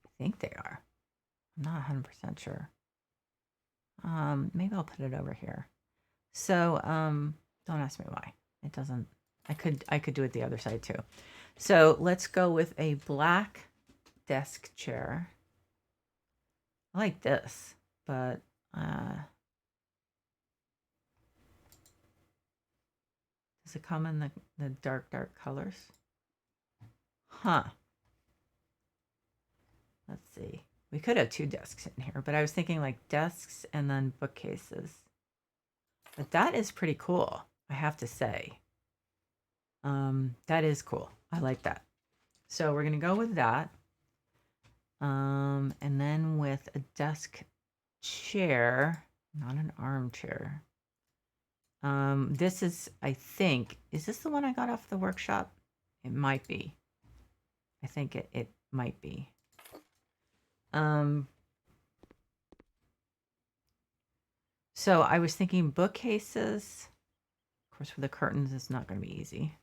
I think they are. I'm not 100% sure. Maybe I'll put it over here. So, don't ask me why. It doesn't. I could do it the other side too. So let's go with a black desk chair. I like this, but does it come in the dark colors? Huh. Let's see. We could have two desks in here, but I was thinking like desks and then bookcases. But that is pretty cool, I have to say. That is cool. I like that. So we're gonna go with that. And then with a desk chair, not an armchair. This is, I think, is this the one I got off the workshop? It might be. I think it might be. So I was thinking bookcases. Of course, with the curtains, it's not going to be easy.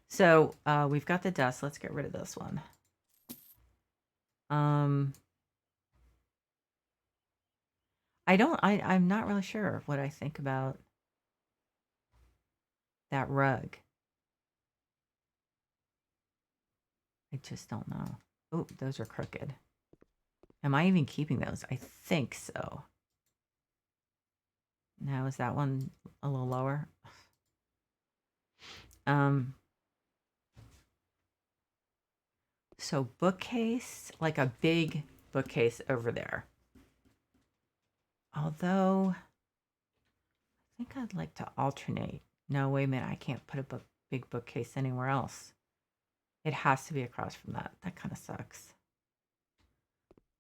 So we've got the desk. Let's get rid of this one. I'm not really sure what I think about that rug? I just don't know. Oh, those are crooked. Am I even keeping those? I think so. Now is that one a little lower? So bookcase, like a big bookcase over there. Although I think I'd like to alternate. No, wait a minute. I can't put a big bookcase anywhere else. It has to be across from that. That kind of sucks.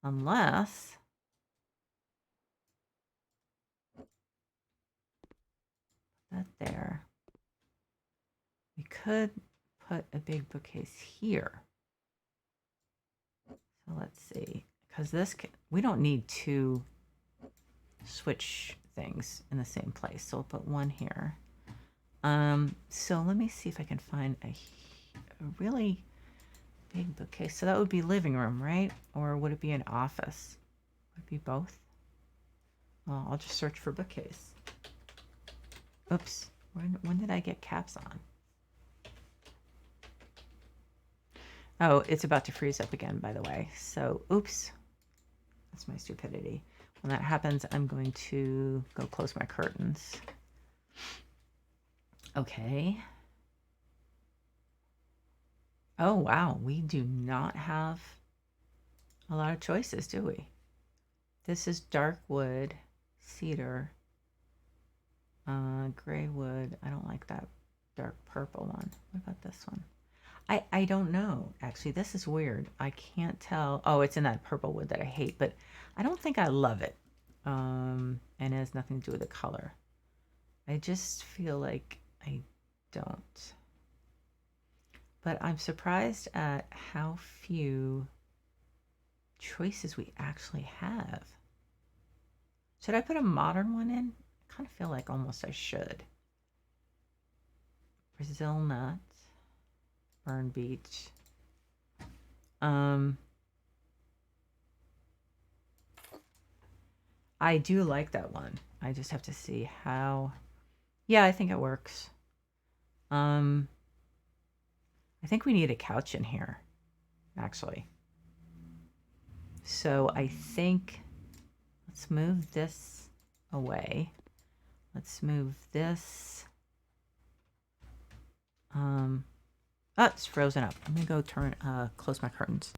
Unless that there. We could put a big bookcase here. So let's see. Because this, we don't need two switch things in the same place. So we'll put one here. So let me see if I can find a really big bookcase. So that would be living room, right? Or would it be an office? Would it be both? Well, I'll just search for bookcase. Oops. When did I get caps on? Oh, it's about to freeze up again, by the way. So, oops. That's my stupidity. When that happens, I'm going to go close my curtains. Okay. Oh, wow. We do not have a lot of choices, do we? This is dark wood, cedar, gray wood. I don't like that dark purple one. What about this one? I don't know. Actually, this is weird. I can't tell. Oh, it's in that purple wood that I hate, but I don't think I love it. And it has nothing to do with the color. I just feel like I don't. But I'm surprised at how few choices we actually have. Should I put a modern one in? I kind of feel like almost I should. Brazil nut, Burn Beach. I do like that one. I just have to see how. Yeah, I think it works. I think we need a couch in here, actually. So I think let's move this away. Let's move this. Oh, it's frozen up. I'm gonna go close my curtains.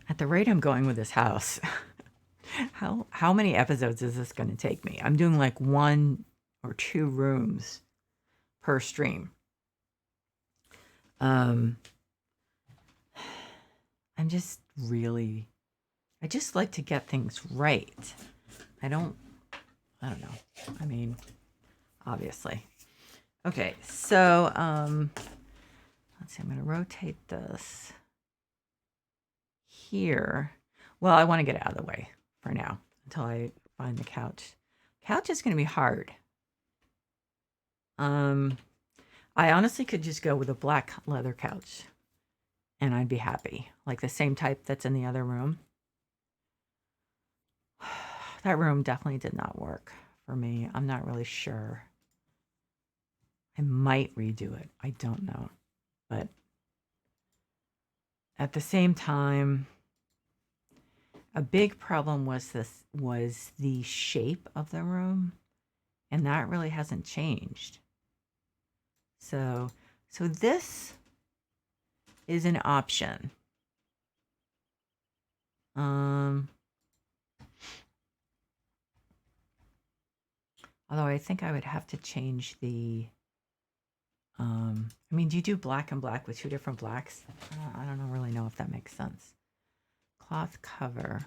At the rate I'm going with this house, how many episodes is this going to take me? I'm doing like 1 or 2 rooms per stream. I'm just really, I just like to get things right. I don't know. I mean, obviously. Okay, so let's see. I'm going to rotate this here. Well, I want to get it out of the way for now until I find the couch. Couch is going to be hard. I honestly could just go with a black leather couch and I'd be happy. Like the same type that's in the other room. That room definitely did not work for me. I'm not really sure. I might redo it. I don't know. But at the same time, a big problem was the shape of the room, and that really hasn't changed. So this is an option. Although I think I would have to change the I mean, do you do black and black with 2 different blacks? I don't really know if that makes sense. Cloth cover.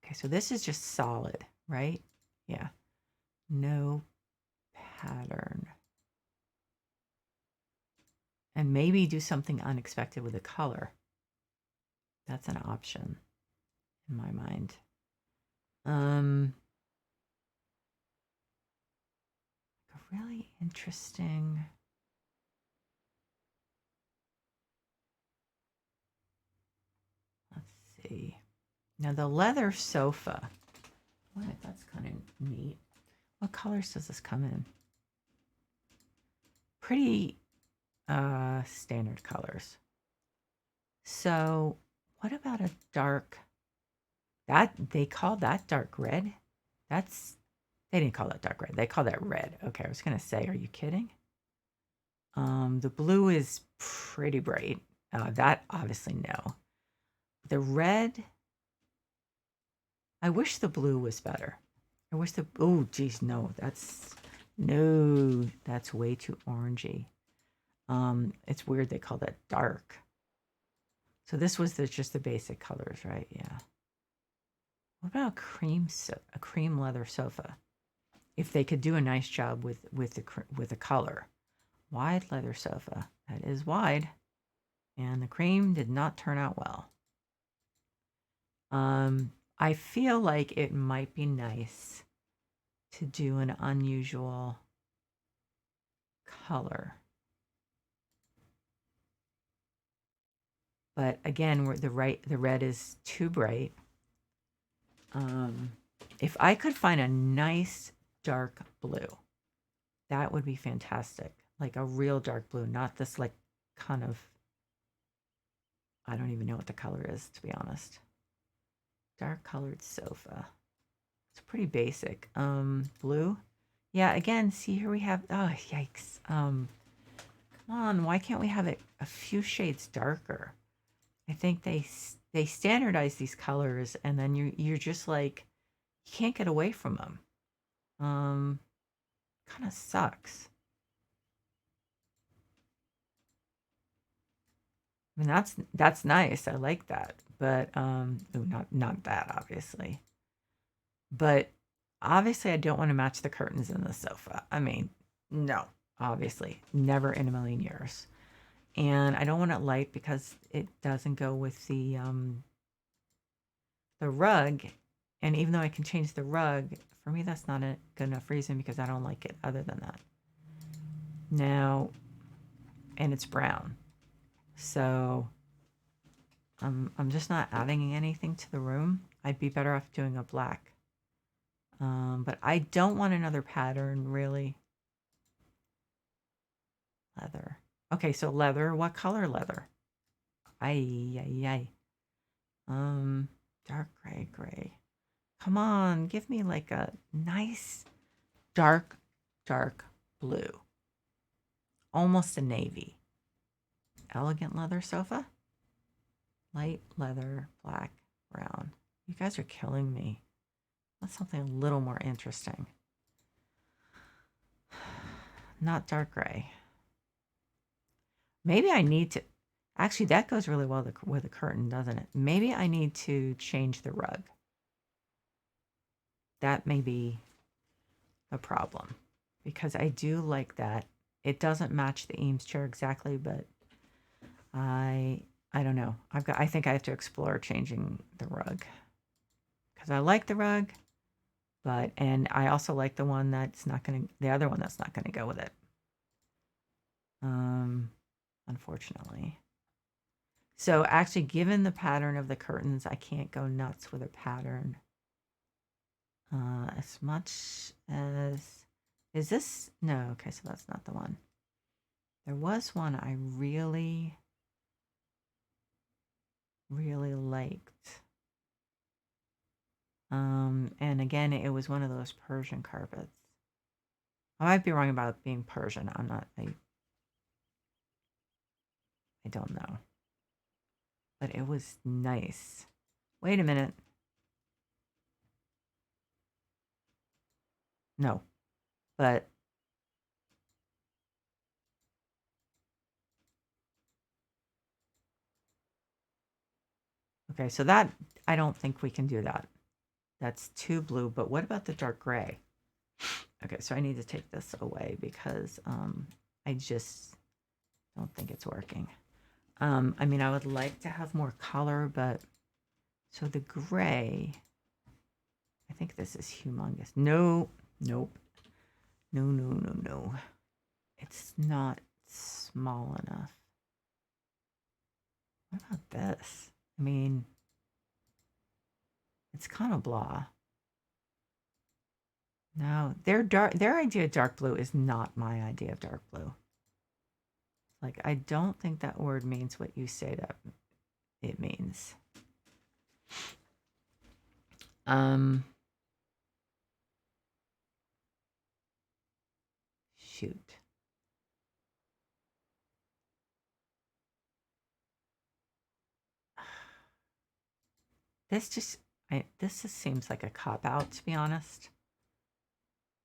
Okay, so this is just solid, right? Yeah. No pattern. And maybe do something unexpected with the color. That's an option in my mind. A really interesting. Let's see. Now the leather sofa. What? That's kind of neat. What colors does this come in? Pretty standard colors. So what about a dark, that they call that dark red? They didn't call that dark red. They call that red. Okay, I was gonna say, are you kidding? The blue is pretty bright. That obviously no. The red, I wish the blue was better. I wish oh geez, no, that's way too orangey. It's weird they call that dark. So this was just the basic colors, right? Yeah. What about a cream leather sofa? If they could do a nice job with the color. Wide leather sofa. That is wide. And the cream did not turn out well. I feel like it might be nice to do an unusual color. But again, the red is too bright. If I could find a nice dark blue, that would be fantastic. Like a real dark blue, not this like kind of, I don't even know what the color is, to be honest. Dark colored sofa. It's pretty basic. Blue. Yeah, again, see here we have, oh, yikes. Come on, why can't we have it a few shades darker? I think they standardize these colors and then you're just like, you can't get away from them. Kind of sucks. I mean, that's nice. I like that. But ooh, not that obviously. But obviously I don't want to match the curtains in the sofa. I mean, no, obviously, never in a million years. And I don't want it light because it doesn't go with the rug. And even though I can change the rug, for me that's not a good enough reason because I don't like it other than that. Now, and it's brown. So I'm just not adding anything to the room. I'd be better off doing a black. But I don't want another pattern, really. Leather. Okay, so leather. What color leather? Ay. Dark gray. Come on, give me like a nice dark blue. Almost a navy. Elegant leather sofa. Light leather, black, brown. You guys are killing me. That's something a little more interesting. Not dark gray. Maybe I need to... Actually, that goes really well with a curtain, doesn't it? Maybe I need to change the rug. That may be a problem. Because I do like that. It doesn't match the Eames chair exactly, but I don't know. I think I have to explore changing the rug. Because I like the rug, and I also like the other one that's not gonna go with it. Unfortunately. So actually, given the pattern of the curtains, I can't go nuts with a pattern. As much as, is this, no, okay, so that's not the one. There was one I really liked. And again, it was one of those Persian carpets. I might be wrong about it being Persian. I don't know. But it was nice. Wait a minute. No. But okay, so that, I don't think we can do that. That's too blue, but what about the dark gray? Okay, so I need to take this away because I just don't think it's working. I mean, I would like to have more color, but so the gray, I think this is humongous. No, nope. No, no, no, no. It's not small enough. What about this? I mean, it's kind of blah. No, their idea of dark blue is not my idea of dark blue. Like, I don't think that word means what you say that it means. Shoot. This just seems like a cop out, to be honest.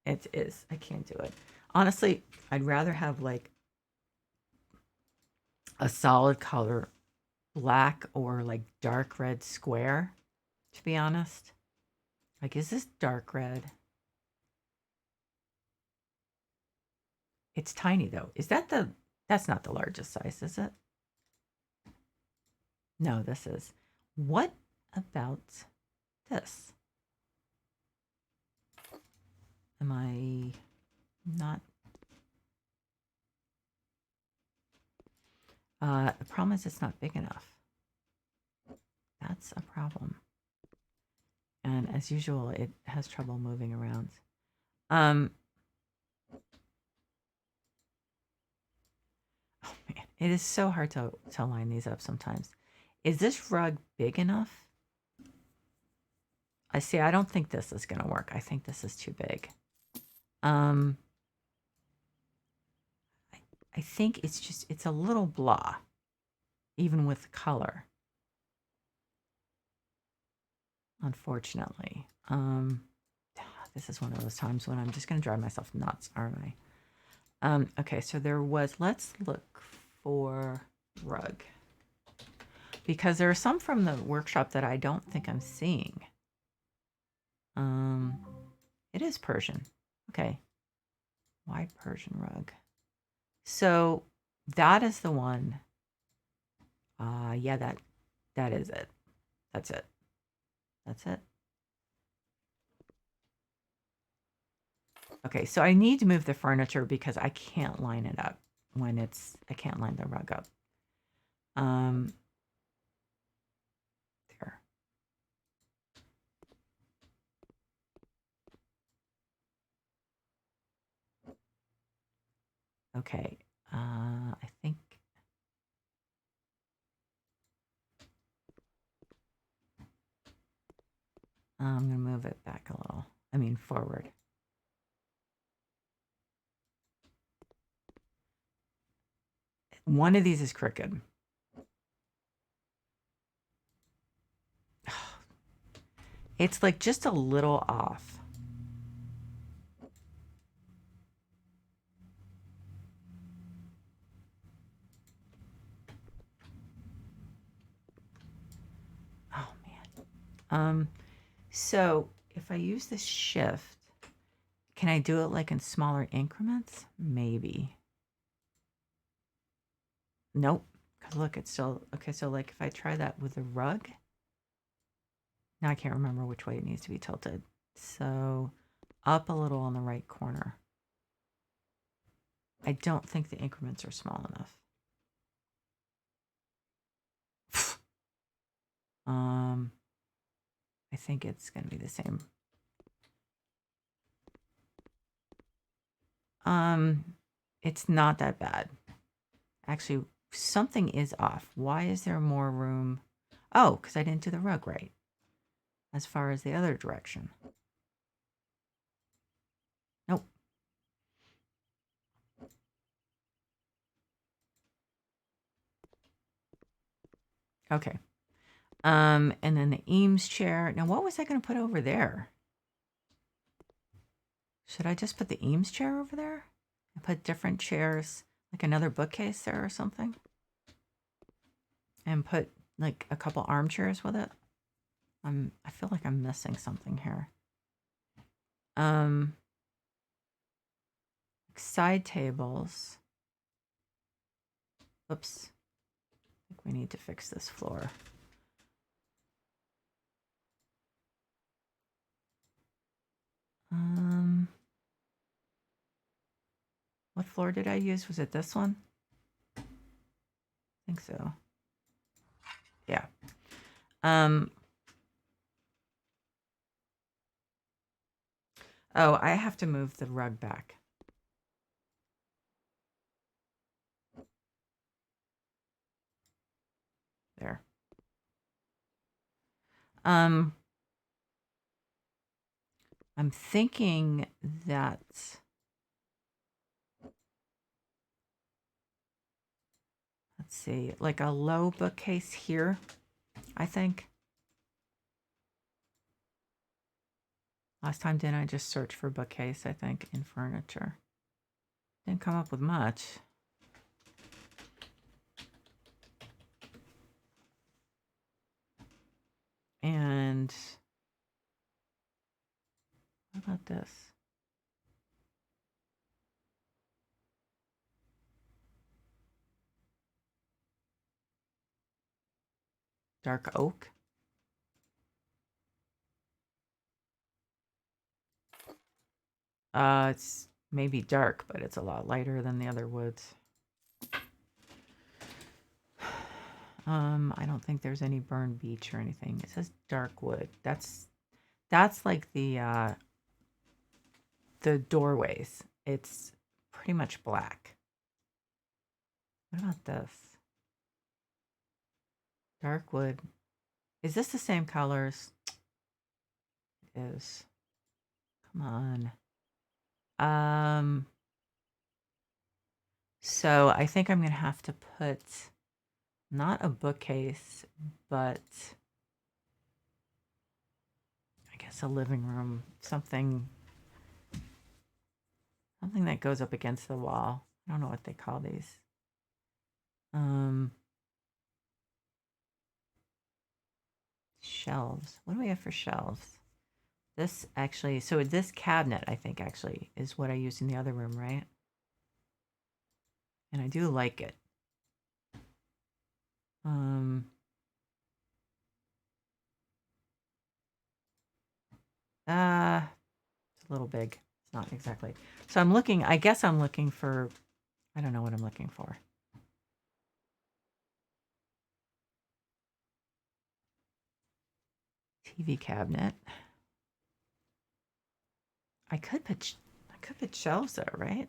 It is. I can't do it. Honestly, I'd rather have like a solid color, black or like dark red square, to be honest. Like, is this dark red? It's tiny though. That's not the largest size, is it? No, this is. What about this? Am I not? The problem is it's not big enough. That's a problem. And as usual, it has trouble moving around. Oh man, it is so hard to line these up sometimes. Is this rug big enough? I see. I don't think this is going to work. I think this is too big. I think it's a little blah, even with the color. Unfortunately. This is one of those times when I'm just going to drive myself nuts, aren't I? Okay, so let's look for rug. Because there are some from the workshop that I don't think I'm seeing. It is Persian. Okay. Why Persian rug? So that is the one. Yeah, that is it. That's it. That's it. Okay, so I need to move the furniture because I can't line it up I can't line the rug up. There. Okay, I think I'm going to move it back a little. I mean, forward. One of these is crooked. It's like just a little off. Oh man. So if I use the shift, can I do it like in smaller increments? Maybe. Nope. Because look, it's still okay. So like if I try that with the rug, now I can't remember which way it needs to be tilted. So up a little on the right corner. I don't think the increments are small enough. I think it's going to be the same. It's not that bad. Actually, something is off. Why is there more room? Oh, because I didn't do the rug right. As far as the other direction. Nope. Okay. And then the Eames chair. Now, what was I going to put over there? Should I just put the Eames chair over there? And put different chairs, like another bookcase there or something? And put like a couple armchairs with it? I feel like I'm missing something here. Side tables. Oops. I think we need to fix this floor. What floor did I use? Was it this one? I think so. Yeah. Oh, I have to move the rug back. There. I'm thinking that let's see, like a low bookcase here, I think. Last time didn't I just search for bookcase, I think, in furniture. Didn't come up with much. And what about this? Dark oak. It's maybe dark, but it's a lot lighter than the other woods. I don't think there's any burned beech or anything. It says dark wood. That's like the doorways. It's pretty much black. What about this? Dark wood. Is this the same colors? It is. Come on. So I think I'm going to have to put not a bookcase, but I guess a living room, something that goes up against the wall. I don't know what they call these. Shelves. What do we have for shelves? This actually, so this cabinet, I think actually is what I used in the other room, right? And I do like it. It's a little big. It's not exactly. So I'm looking, I guess I'm looking for, I don't know what I'm looking for. TV cabinet. I could put shelves there, right?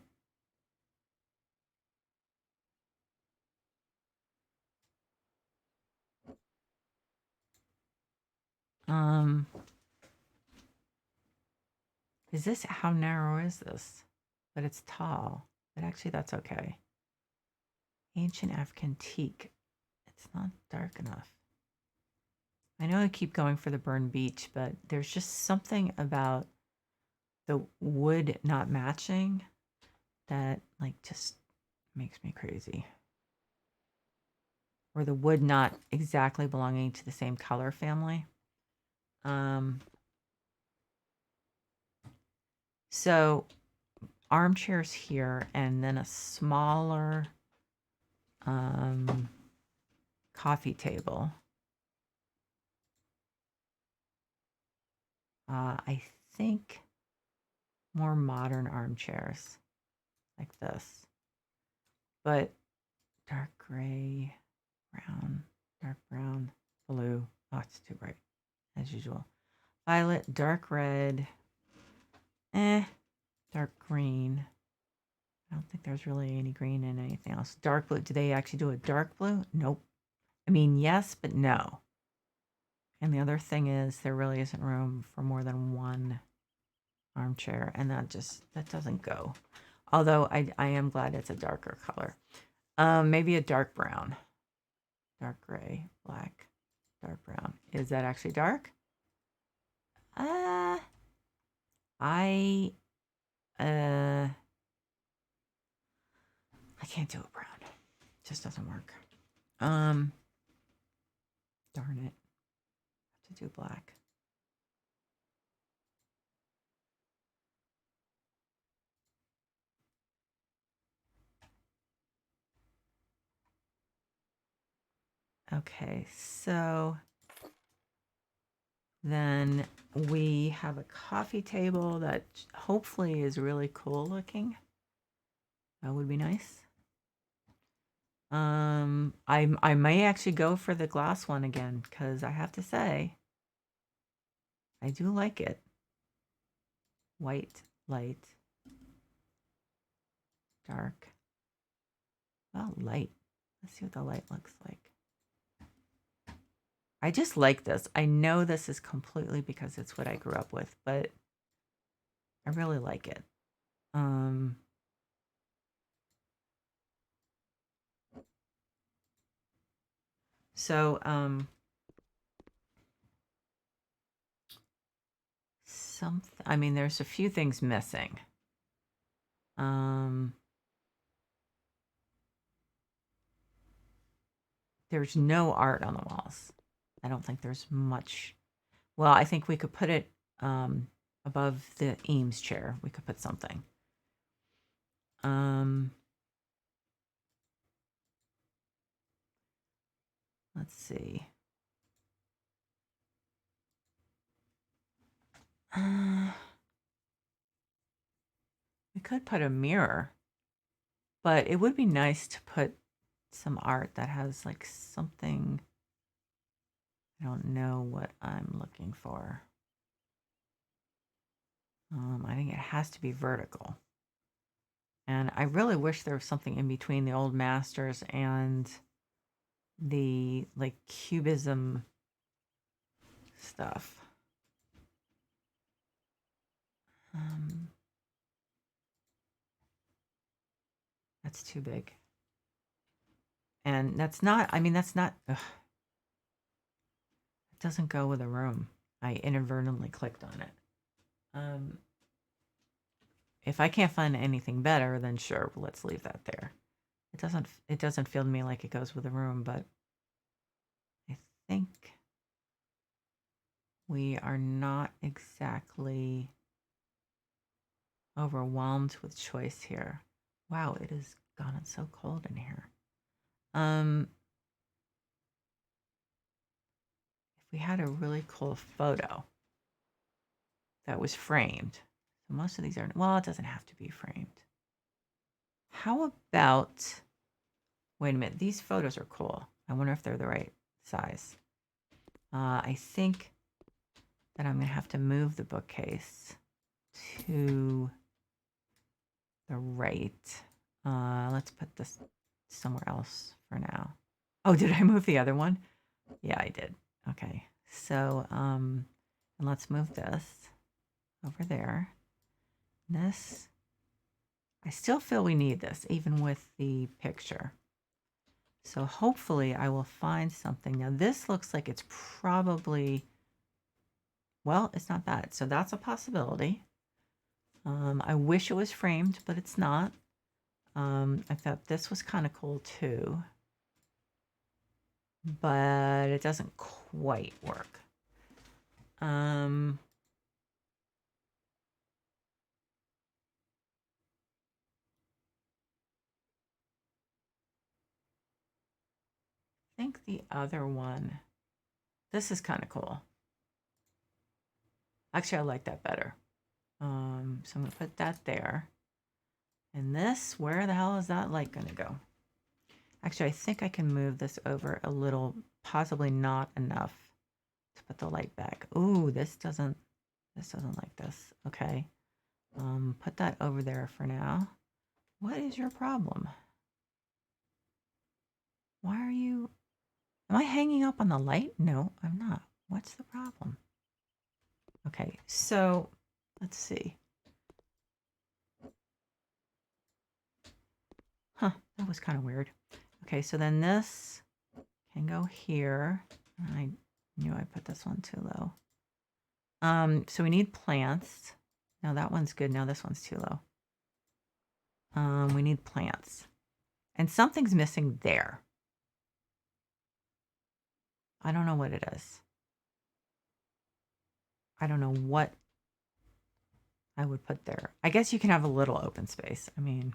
Is this, how narrow is this? But it's tall. But actually that's okay. Ancient African teak. It's not dark enough. I know I keep going for the burned beech, but there's just something about the wood not matching that like just makes me crazy. Or the wood not exactly belonging to the same color family. So armchairs here and then a smaller coffee table. I think more modern armchairs like this, but dark gray, brown, dark brown, blue. Oh, it's too bright as usual. Violet, dark red, dark green. I don't think there's really any green in anything else. Dark blue. Do they actually do a dark blue? Nope. I mean, yes, but no. And the other thing is there really isn't room for more than one armchair, and that doesn't go. Although I am glad it's a darker color. Maybe a dark brown. Dark gray, black, dark brown. Is that actually dark? I can't do a brown. It just doesn't work. Darn it. to do black. Okay, so then we have a coffee table that hopefully is really cool looking. That would be nice. I may actually go for the glass one again because I have to say I do like it. White, light, dark. Well, light. Let's see what the light looks like. I just like this. I know this is completely because it's what I grew up with, but I really like it. So, I mean, there's a few things missing. There's no art on the walls. I don't think there's much. Well, I think we could put it above the Eames chair. We could put something. Let's see. We could put a mirror, but it would be nice to put some art that has like something. I don't know what I'm looking for. I think it has to be vertical. And I really wish there was something in between the old masters and the like cubism stuff. That's too big. And that's not, I mean, that's not, it doesn't go with a room. I inadvertently clicked on it. If I can't find anything better, then sure, let's leave that there. It doesn't feel to me like it goes with a room, but I think we are not exactly overwhelmed with choice here. Wow, it has gotten so cold in here. If we had a really cool photo that was framed, so most of these are, well, it doesn't have to be framed. How about, wait a minute, these photos are cool. I wonder if they're the right size. I think that I'm going to have to move the bookcase to the right. Let's put this somewhere else for now. Oh, did I move the other one? Yeah, I did. Okay. So, and let's move this over there. This, I still feel we need this, even with the picture. So hopefully I will find something. Now this looks like it's probably, well, it's not bad. So that's a possibility. I wish it was framed, but it's not. I thought this was kind of cool too, but it doesn't quite work. I think the other one, this is kind of cool. Actually, I like that better. So I'm going to put that there. And this, where the hell is that light going to go? Actually, I think I can move this over a little, possibly not enough to put the light back. Ooh, this doesn't like this. Okay. Put that over there for now. What is your problem? Why are you, am I hanging up on the light? No, I'm not. What's the problem? Okay, so let's see. Huh, that was kind of weird. Okay, so then this can go here. I knew I put this one too low. So we need plants. Now that one's good. Now this one's too low. We need plants. And something's missing there. I don't know what it is. I don't know what I would put there. I guess you can have a little open space. I mean,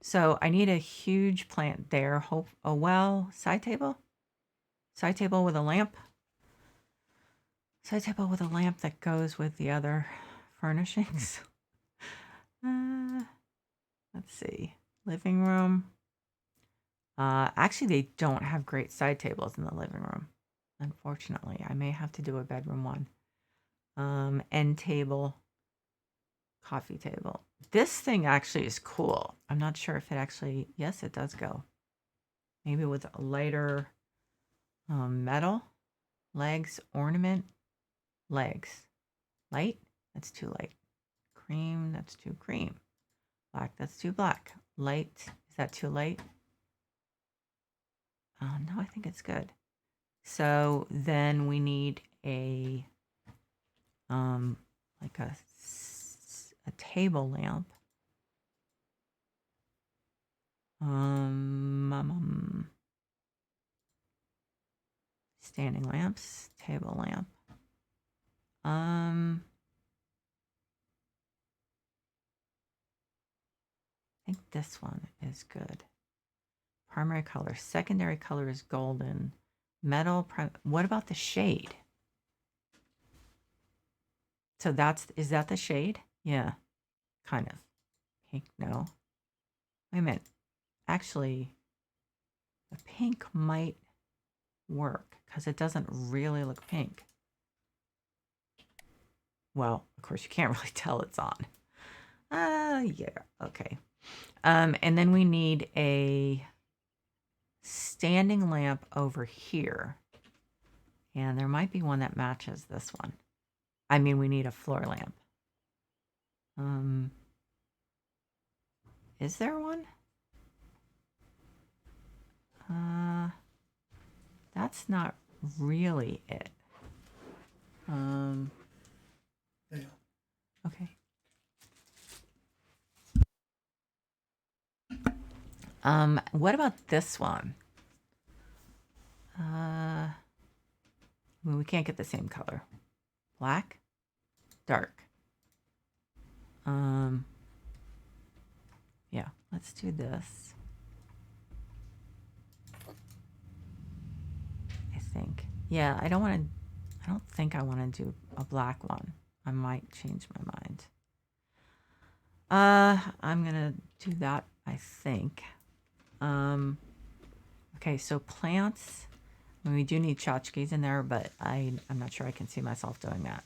so I need a huge plant there. Hope, oh well, side table with a lamp. Side table with a lamp that goes with the other furnishings. Let's see. Living room. Actually, they don't have great side tables in the living room. Unfortunately, I may have to do a bedroom one. End table. Coffee table. This thing actually is cool. I'm not sure if it actually, yes, it does go. Maybe with a lighter metal. Legs, ornament, legs. Light, that's too light. Cream, that's too cream. Black, that's too black. Light, is that too light? No, I think it's good. So then we need a, like a table lamp. Standing lamps, table lamp. I think this one is good. Primary color, secondary color is golden. Metal, what about the shade? So is that the shade? Yeah, kind of. Pink, no. Wait a minute. Actually, the pink might work because it doesn't really look pink. Well, of course, you can't really tell it's on. Yeah, okay. And then we need a standing lamp over here. And there might be one that matches this one. I mean, we need a floor lamp. Is there one? That's not really it. Yeah. Okay. What about this one? I mean, we can't get the same color. Black, dark. Yeah, let's do this. I think. Yeah, I don't think I want to do a black one. I might change my mind. I'm gonna do that, I think. Okay, so plants. I mean, we do need tchotchkes in there, but I'm not sure I can see myself doing that.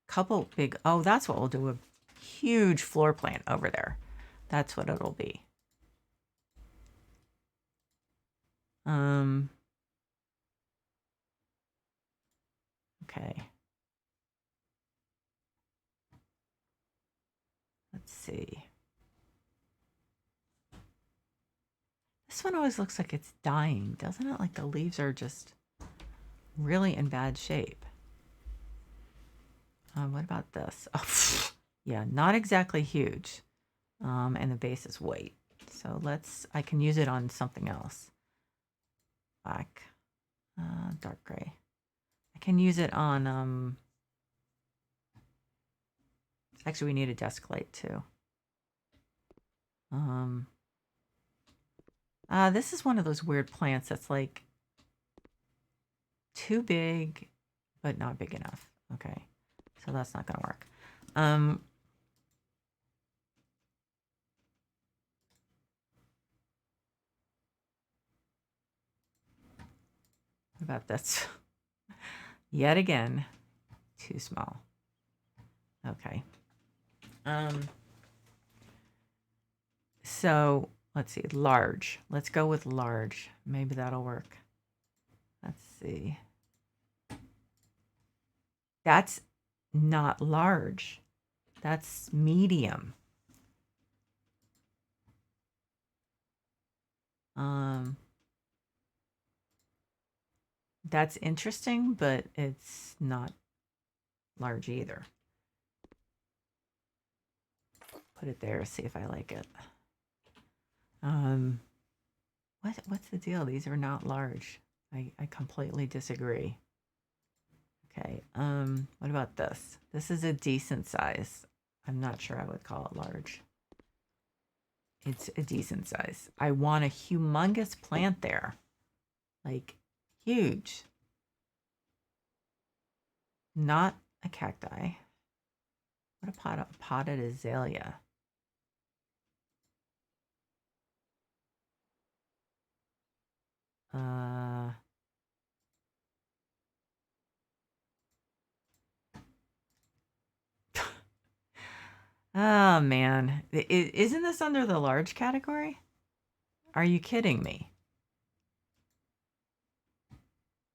Couple big, oh, that's what we'll do, a huge floor plant over there. That's what it'll be. Okay. Let's see. This one always looks like it's dying, doesn't it? Like the leaves are just really in bad shape. What about this? Oh, yeah, not exactly huge. And the base is white. So I can use it on something else. Black, dark gray. I can use it on, actually we need a desk light too. This is one of those weird plants that's like too big, but not big enough. Okay, so that's not gonna work. What about this? Yet again, too small. Okay. So let's see, large. Let's go with large. Maybe that'll work. Let's see. That's not large. That's medium. That's interesting, but it's not large either. Put it there, see if I like it. Um, what's the deal? These are not large. I completely disagree. Okay. What about this? This is a decent size. I'm not sure I would call it large. It's a decent size. I want a humongous plant there. Like huge. Not a cacti. What a potted azalea. Uh oh man. Isn't this under the large category? Are you kidding me?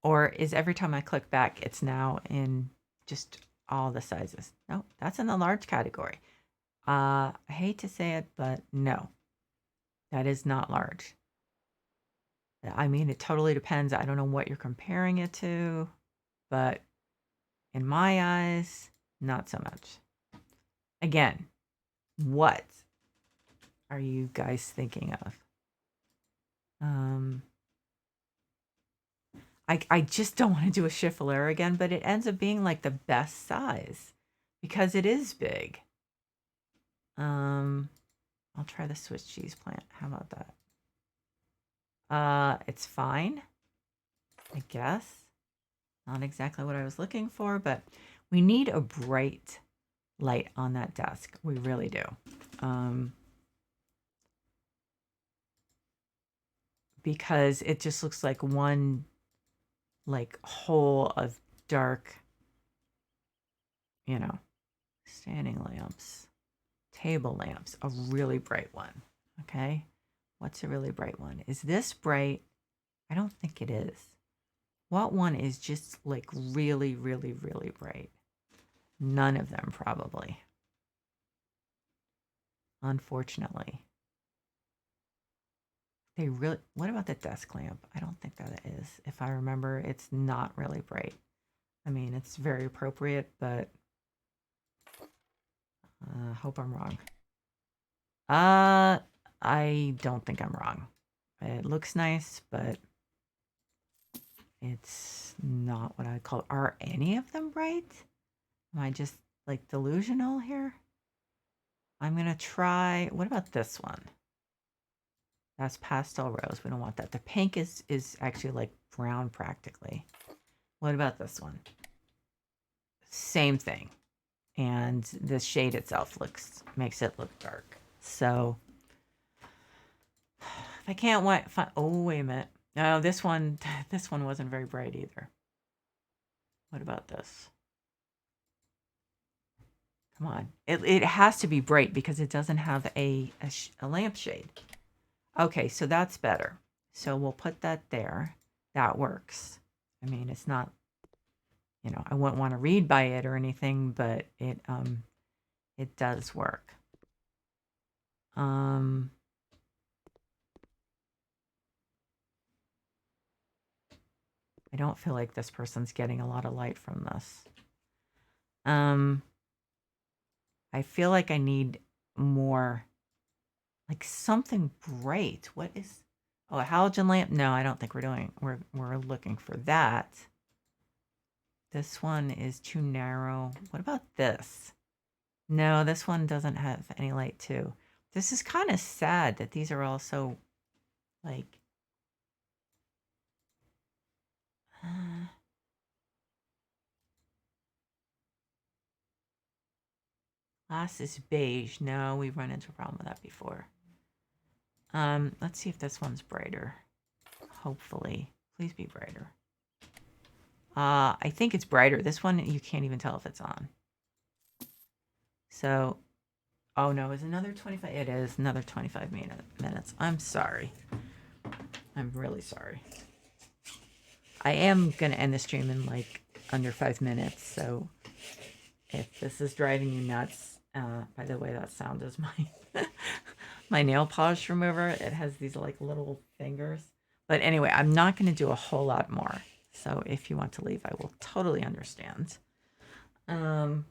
Or is every time I click back, it's now in just all the sizes? No, that's in the large category. I hate to say it, but no, that is not large. I mean, it totally depends. I don't know what you're comparing it to, but in my eyes, not so much. Again, what are you guys thinking of? I just don't want to do a Schiffelera again, but it ends up being like the best size because it is big. I'll try the Swiss cheese plant. How about that? It's fine, I guess. Not exactly what I was looking for, but we need a bright light on that desk. We really do. Because it just looks like one like hole of dark, standing lamps, table lamps, a really bright one. Okay. What's a really bright one? Is this bright? I don't think it is. What one is just like really, really, really bright? None of them, probably. Unfortunately. What about the desk lamp? I don't think that it is. If I remember, it's not really bright. I mean, it's very appropriate, but hope I'm wrong. I don't think I'm wrong. It looks nice, but it's not what I call. Are any of them bright? Am I just like delusional here? I'm gonna try. What about this one? That's pastel rose. We don't want that. The pink is actually like brown practically. What about this one? Same thing. And the shade itself makes it look dark. So if I can't oh, wait a minute. No, this one wasn't very bright either. What about this? Come on. It has to be bright because it doesn't have a lampshade. Okay, so that's better. So we'll put that there. That works. I mean, it's not, I wouldn't want to read by it or anything, but it does work. I don't feel like this person's getting a lot of light from this. I feel like I need more, like something bright. What is, a halogen lamp? No, I don't think we're looking for that. This one is too narrow. What about this? No, this one doesn't have any light too. This is kind of sad that these are all so, like, glass is beige. No, we've run into a problem with that before. Let's see if this one's brighter. Hopefully. Please be brighter. I think it's brighter. This one, you can't even tell if it's on. So, oh no, is another 25? It is another 25 minutes. I'm sorry. I'm really sorry. I am going to end the stream in like under 5 minutes. So if this is driving you nuts, by the way, that sound is my, my nail polish remover. It has these like little fingers. But anyway, I'm not going to do a whole lot more. So if you want to leave, I will totally understand. I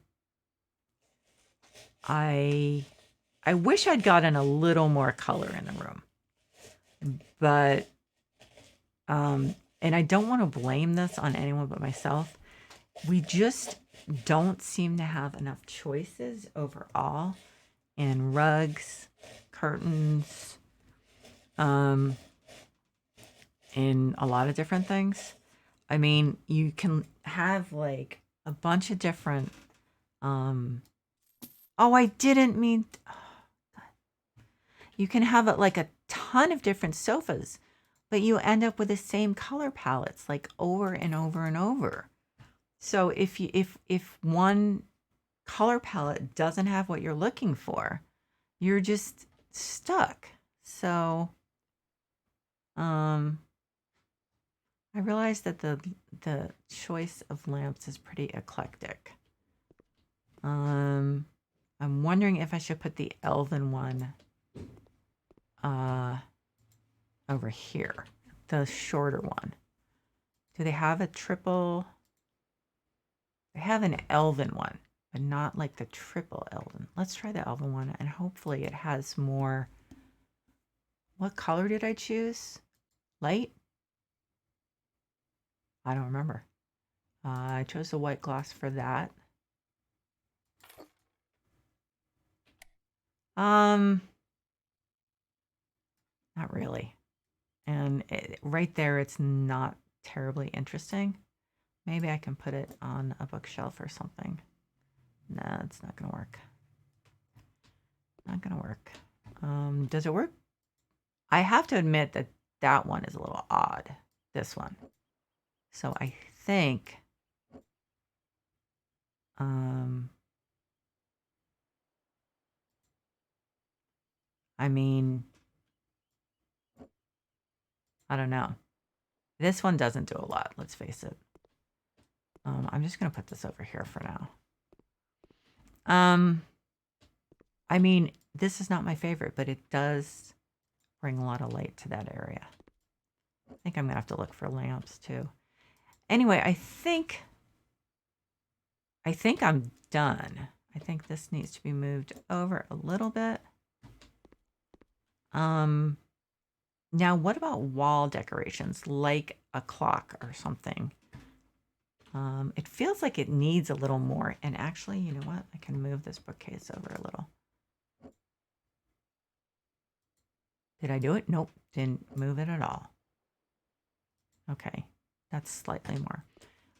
wish I'd gotten a little more color in the room. But, and I don't want to blame this on anyone but myself. We just don't seem to have enough choices overall in rugs, curtains, in a lot of different things. I mean, you can have like a bunch of different, oh, I didn't mean, you can have like a ton of different sofas, but you end up with the same color palettes like over and over and over. So if one color palette doesn't have what you're looking for, you're just stuck. So I realized that the choice of lamps is pretty eclectic. I'm wondering if I should put the elven one over here, the shorter one. Do they have a triple? They have an elven one, but not like the triple elven. Let's try the elven one, and hopefully it has more. What color did I choose? Light? I don't remember. I chose the white gloss for that. Not really. And right there, it's not terribly interesting. Maybe I can put it on a bookshelf or something. No, it's not gonna work. Not gonna work. Does it work? I have to admit that that one is a little odd. This one. So I think, I mean, I don't know. This one doesn't do a lot, let's face it. I'm just gonna put this over here for now. I mean, this is not my favorite, but it does bring a lot of light to that area. I think I'm gonna have to look for lamps too. Anyway, I think I'm done. I think this needs to be moved over a little bit. Now what about wall decorations, like a clock or something? It feels like it needs a little more. And actually, you know what? I can move this bookcase over a little. Did I do it? Nope, didn't move it at all. Okay, that's slightly more.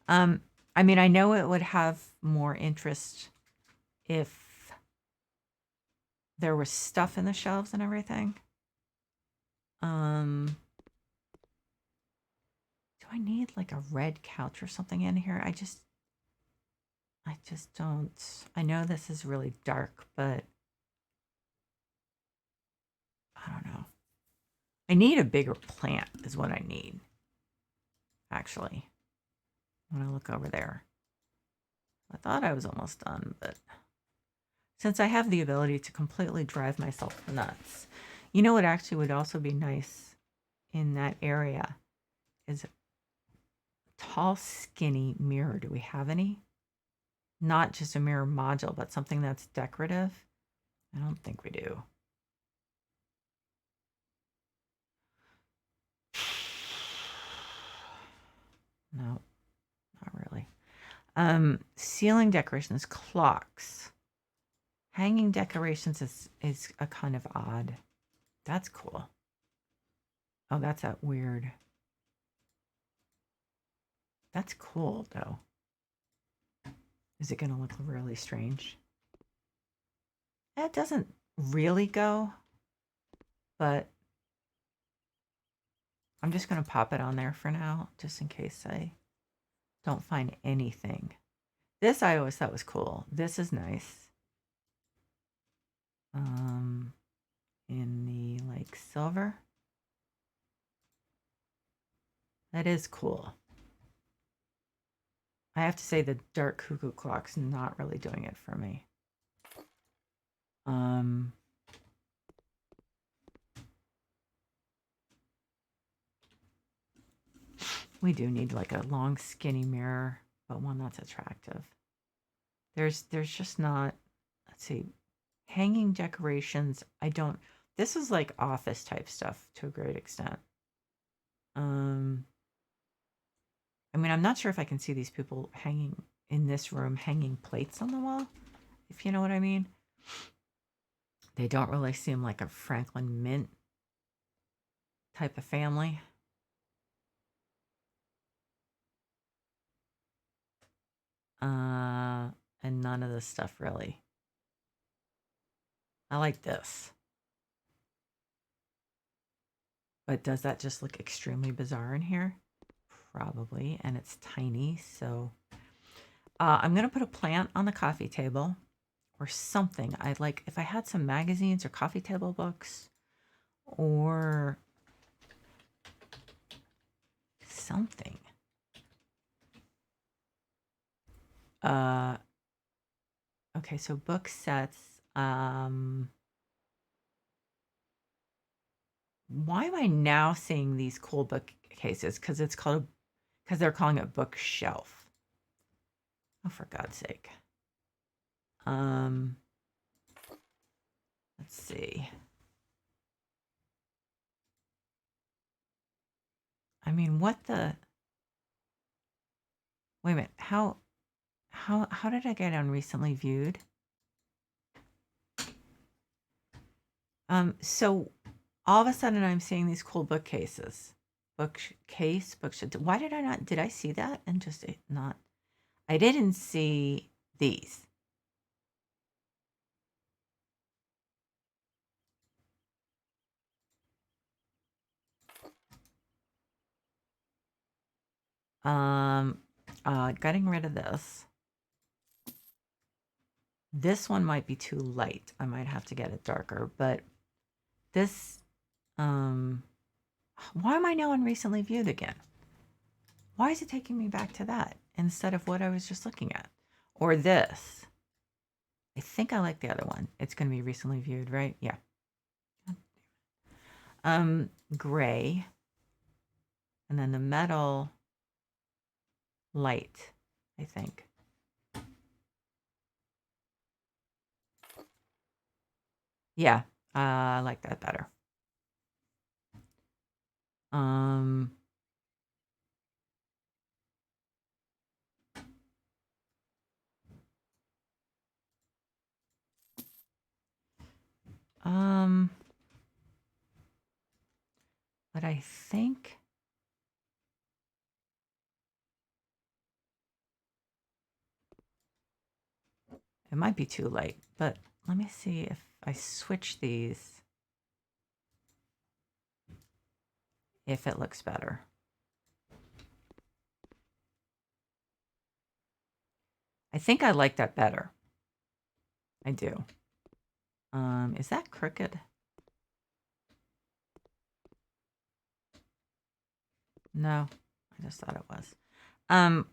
I mean, I know it would have more interest if there was stuff in the shelves and everything. Do I need like a red couch or something in here? I just don't. I know this is really dark, but I don't know. I need a bigger plant is what I need. Actually, when I look over there, I thought I was almost done, but since I have the ability to completely drive myself nuts, you know what actually would also be nice in that area is a tall, skinny mirror. Do we have any? Not just a mirror module, but something that's decorative. I don't think we do. No, not really. Ceiling decorations, clocks. Hanging decorations is a kind of odd. That's cool. Oh, that's that weird. That's cool, though. Is it going to look really strange? It doesn't really go, but I'm just going to pop it on there for now, just in case I don't find anything. This I always thought was cool. This is nice. In the like silver. That is cool. I have to say the dark cuckoo clock's not really doing it for me. We do need like a long skinny mirror, but one that's attractive. There's just not, let's see, hanging decorations. I don't, This is like office type stuff to a great extent. I mean, I'm not sure if I can see these people hanging in this room, hanging plates on the wall, if you know what I mean. They don't really seem like a Franklin Mint type of family. And none of this stuff really. I like this. But does that just look extremely bizarre in here? Probably, and it's tiny, so I'm gonna put a plant on the coffee table or something. I'd like if I had some magazines or coffee table books or something. Okay, so book sets. Why am I now seeing these cool bookcases? Because they're calling it bookshelf. Oh, for God's sake. Let's see. I mean, what the? Wait a minute. How did I get on recently viewed? So all of a sudden I'm seeing these cool bookcases. Bookshelf. Why did I not? Did I see that and just not? I didn't see these. Getting rid of this. This one might be too light. I might have to get it darker, but this, why am I now on recently viewed again? Why is it taking me back to that instead of what I was just looking at? Or this? I think I like the other one. It's going to be recently viewed, right? Yeah. Gray. And then the metal light, I think. Yeah, I like that better. But I think it might be too light, but let me see if I switch these, if it looks better. I think I like that better. I do. Is that crooked? No, I just thought it was. I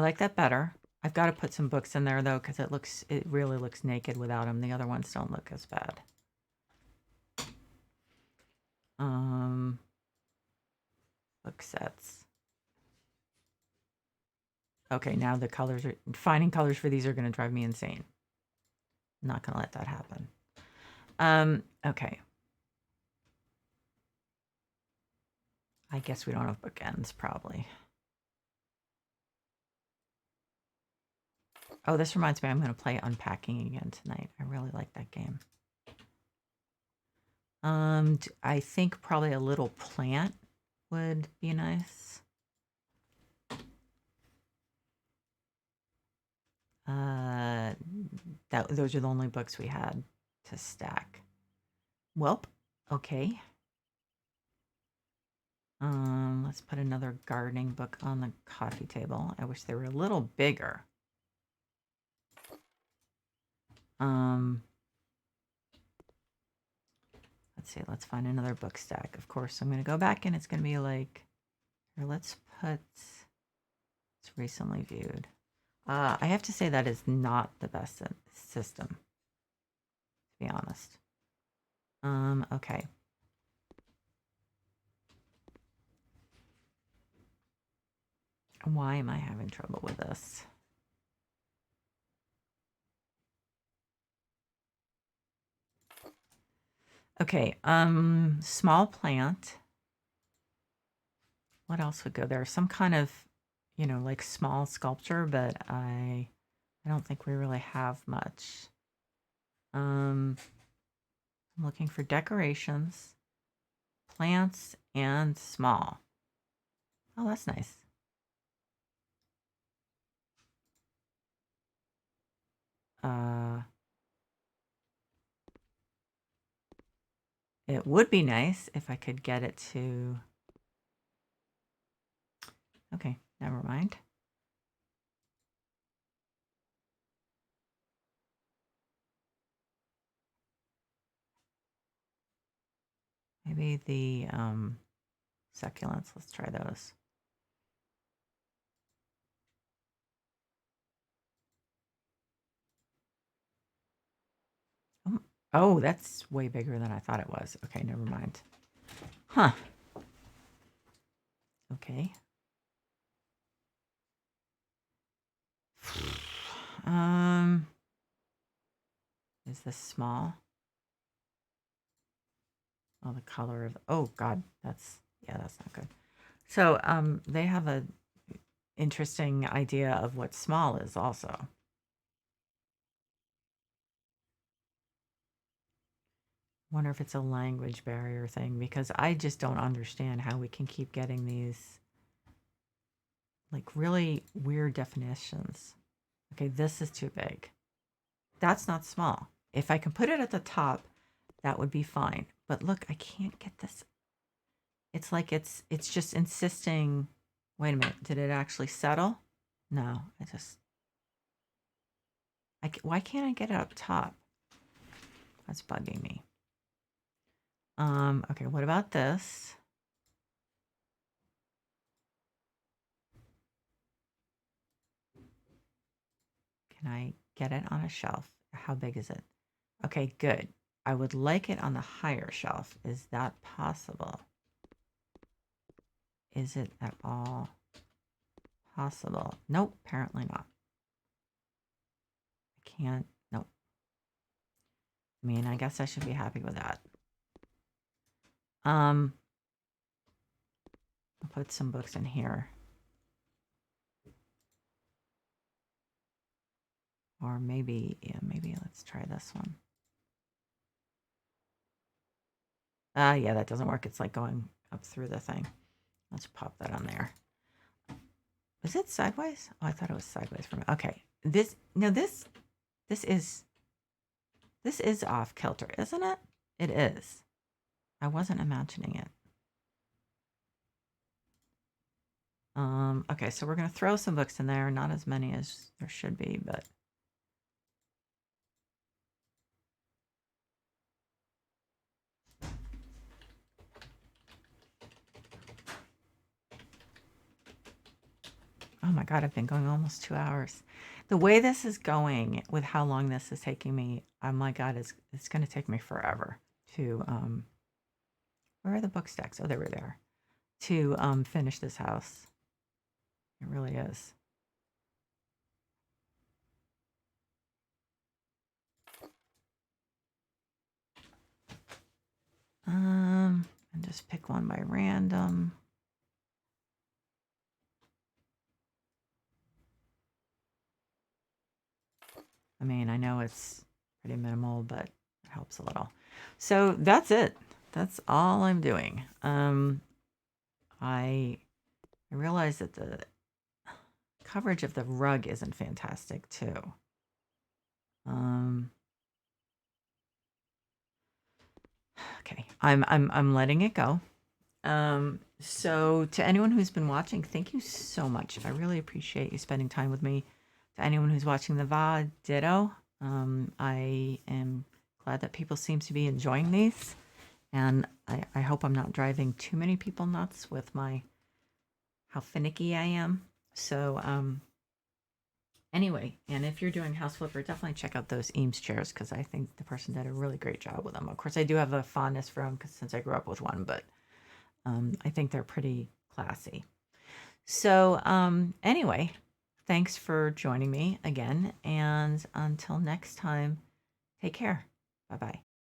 like that better. I've got to put some books in there though, because it really looks naked without them. The other ones don't look as bad. Book sets. Okay, now finding colors for these are going to drive me insane. I'm not going to let that happen. Okay. I guess we don't have bookends, probably. Oh, this reminds me, I'm going to play Unpacking again tonight. I really like that game. I think probably a little plant would be nice. Those are the only books we had to stack. Welp, okay. Let's put another gardening book on the coffee table. I wish they were a little bigger. Let's see, let's find another book stack. Of course, I'm going to go back and it's going to be like, here, let's put, it's recently viewed. I have to say that is not the best system, to be honest. Okay. Why am I having trouble with this? Okay, small plant. What else would go there? Some kind of, like small sculpture, but I don't think we really have much. I'm looking for decorations, plants, and small. Oh, that's nice. Uh, it would be nice if I could get it to. Okay, never mind. Maybe the succulents. Let's try those. Oh, that's way bigger than I thought it was. Okay, never mind. Huh. Okay. Um, is this small? Oh, the color of. Oh God, that's not good. So, they have a interesting idea of what small is also. Wonder if it's a language barrier thing because I just don't understand how we can keep getting these like really weird definitions. Okay, this is too big. That's not small. If I can put it at the top, that would be fine. But look, I can't get this. It's like it's just insisting. Wait a minute. Did it actually settle? No, why can't I get it up top? That's bugging me. Okay, what about this? Can I get it on a shelf? How big is it? Okay, good. I would like it on the higher shelf. Is that possible? Is it at all possible? Nope, apparently not. I can't. Nope. I mean, I guess I should be happy with that. I'll put some books in here. Or maybe, yeah, maybe let's try this one. Yeah, that doesn't work. It's like going up through the thing. Let's pop that on there. Is it sideways? Oh, I thought it was sideways from. Okay, this is off kilter, isn't it? It is. I wasn't imagining it. Okay, so we're gonna throw some books in there. Not as many as there should be, but oh my God, I've been going almost 2 hours. The way this is going, with how long this is taking me, oh my God, it's gonna take me forever to where are the book stacks? Oh, they were there. To finish this house. It really is. And just pick one by random. I mean, I know it's pretty minimal, but it helps a little. So that's it. That's all I'm doing. I realize that the coverage of the rug isn't fantastic too. Okay, I'm letting it go. So to anyone who's been watching, thank you so much. I really appreciate you spending time with me. To anyone who's watching the VOD, ditto. I am glad that people seem to be enjoying these, and I hope I'm not driving too many people nuts with how finicky I am. So anyway, and if you're doing House Flipper, definitely check out those Eames chairs because I think the person did a really great job with them. Of course, I do have a fondness for them since I grew up with one, but I think they're pretty classy. So anyway, thanks for joining me again, and until next time, take care. Bye bye.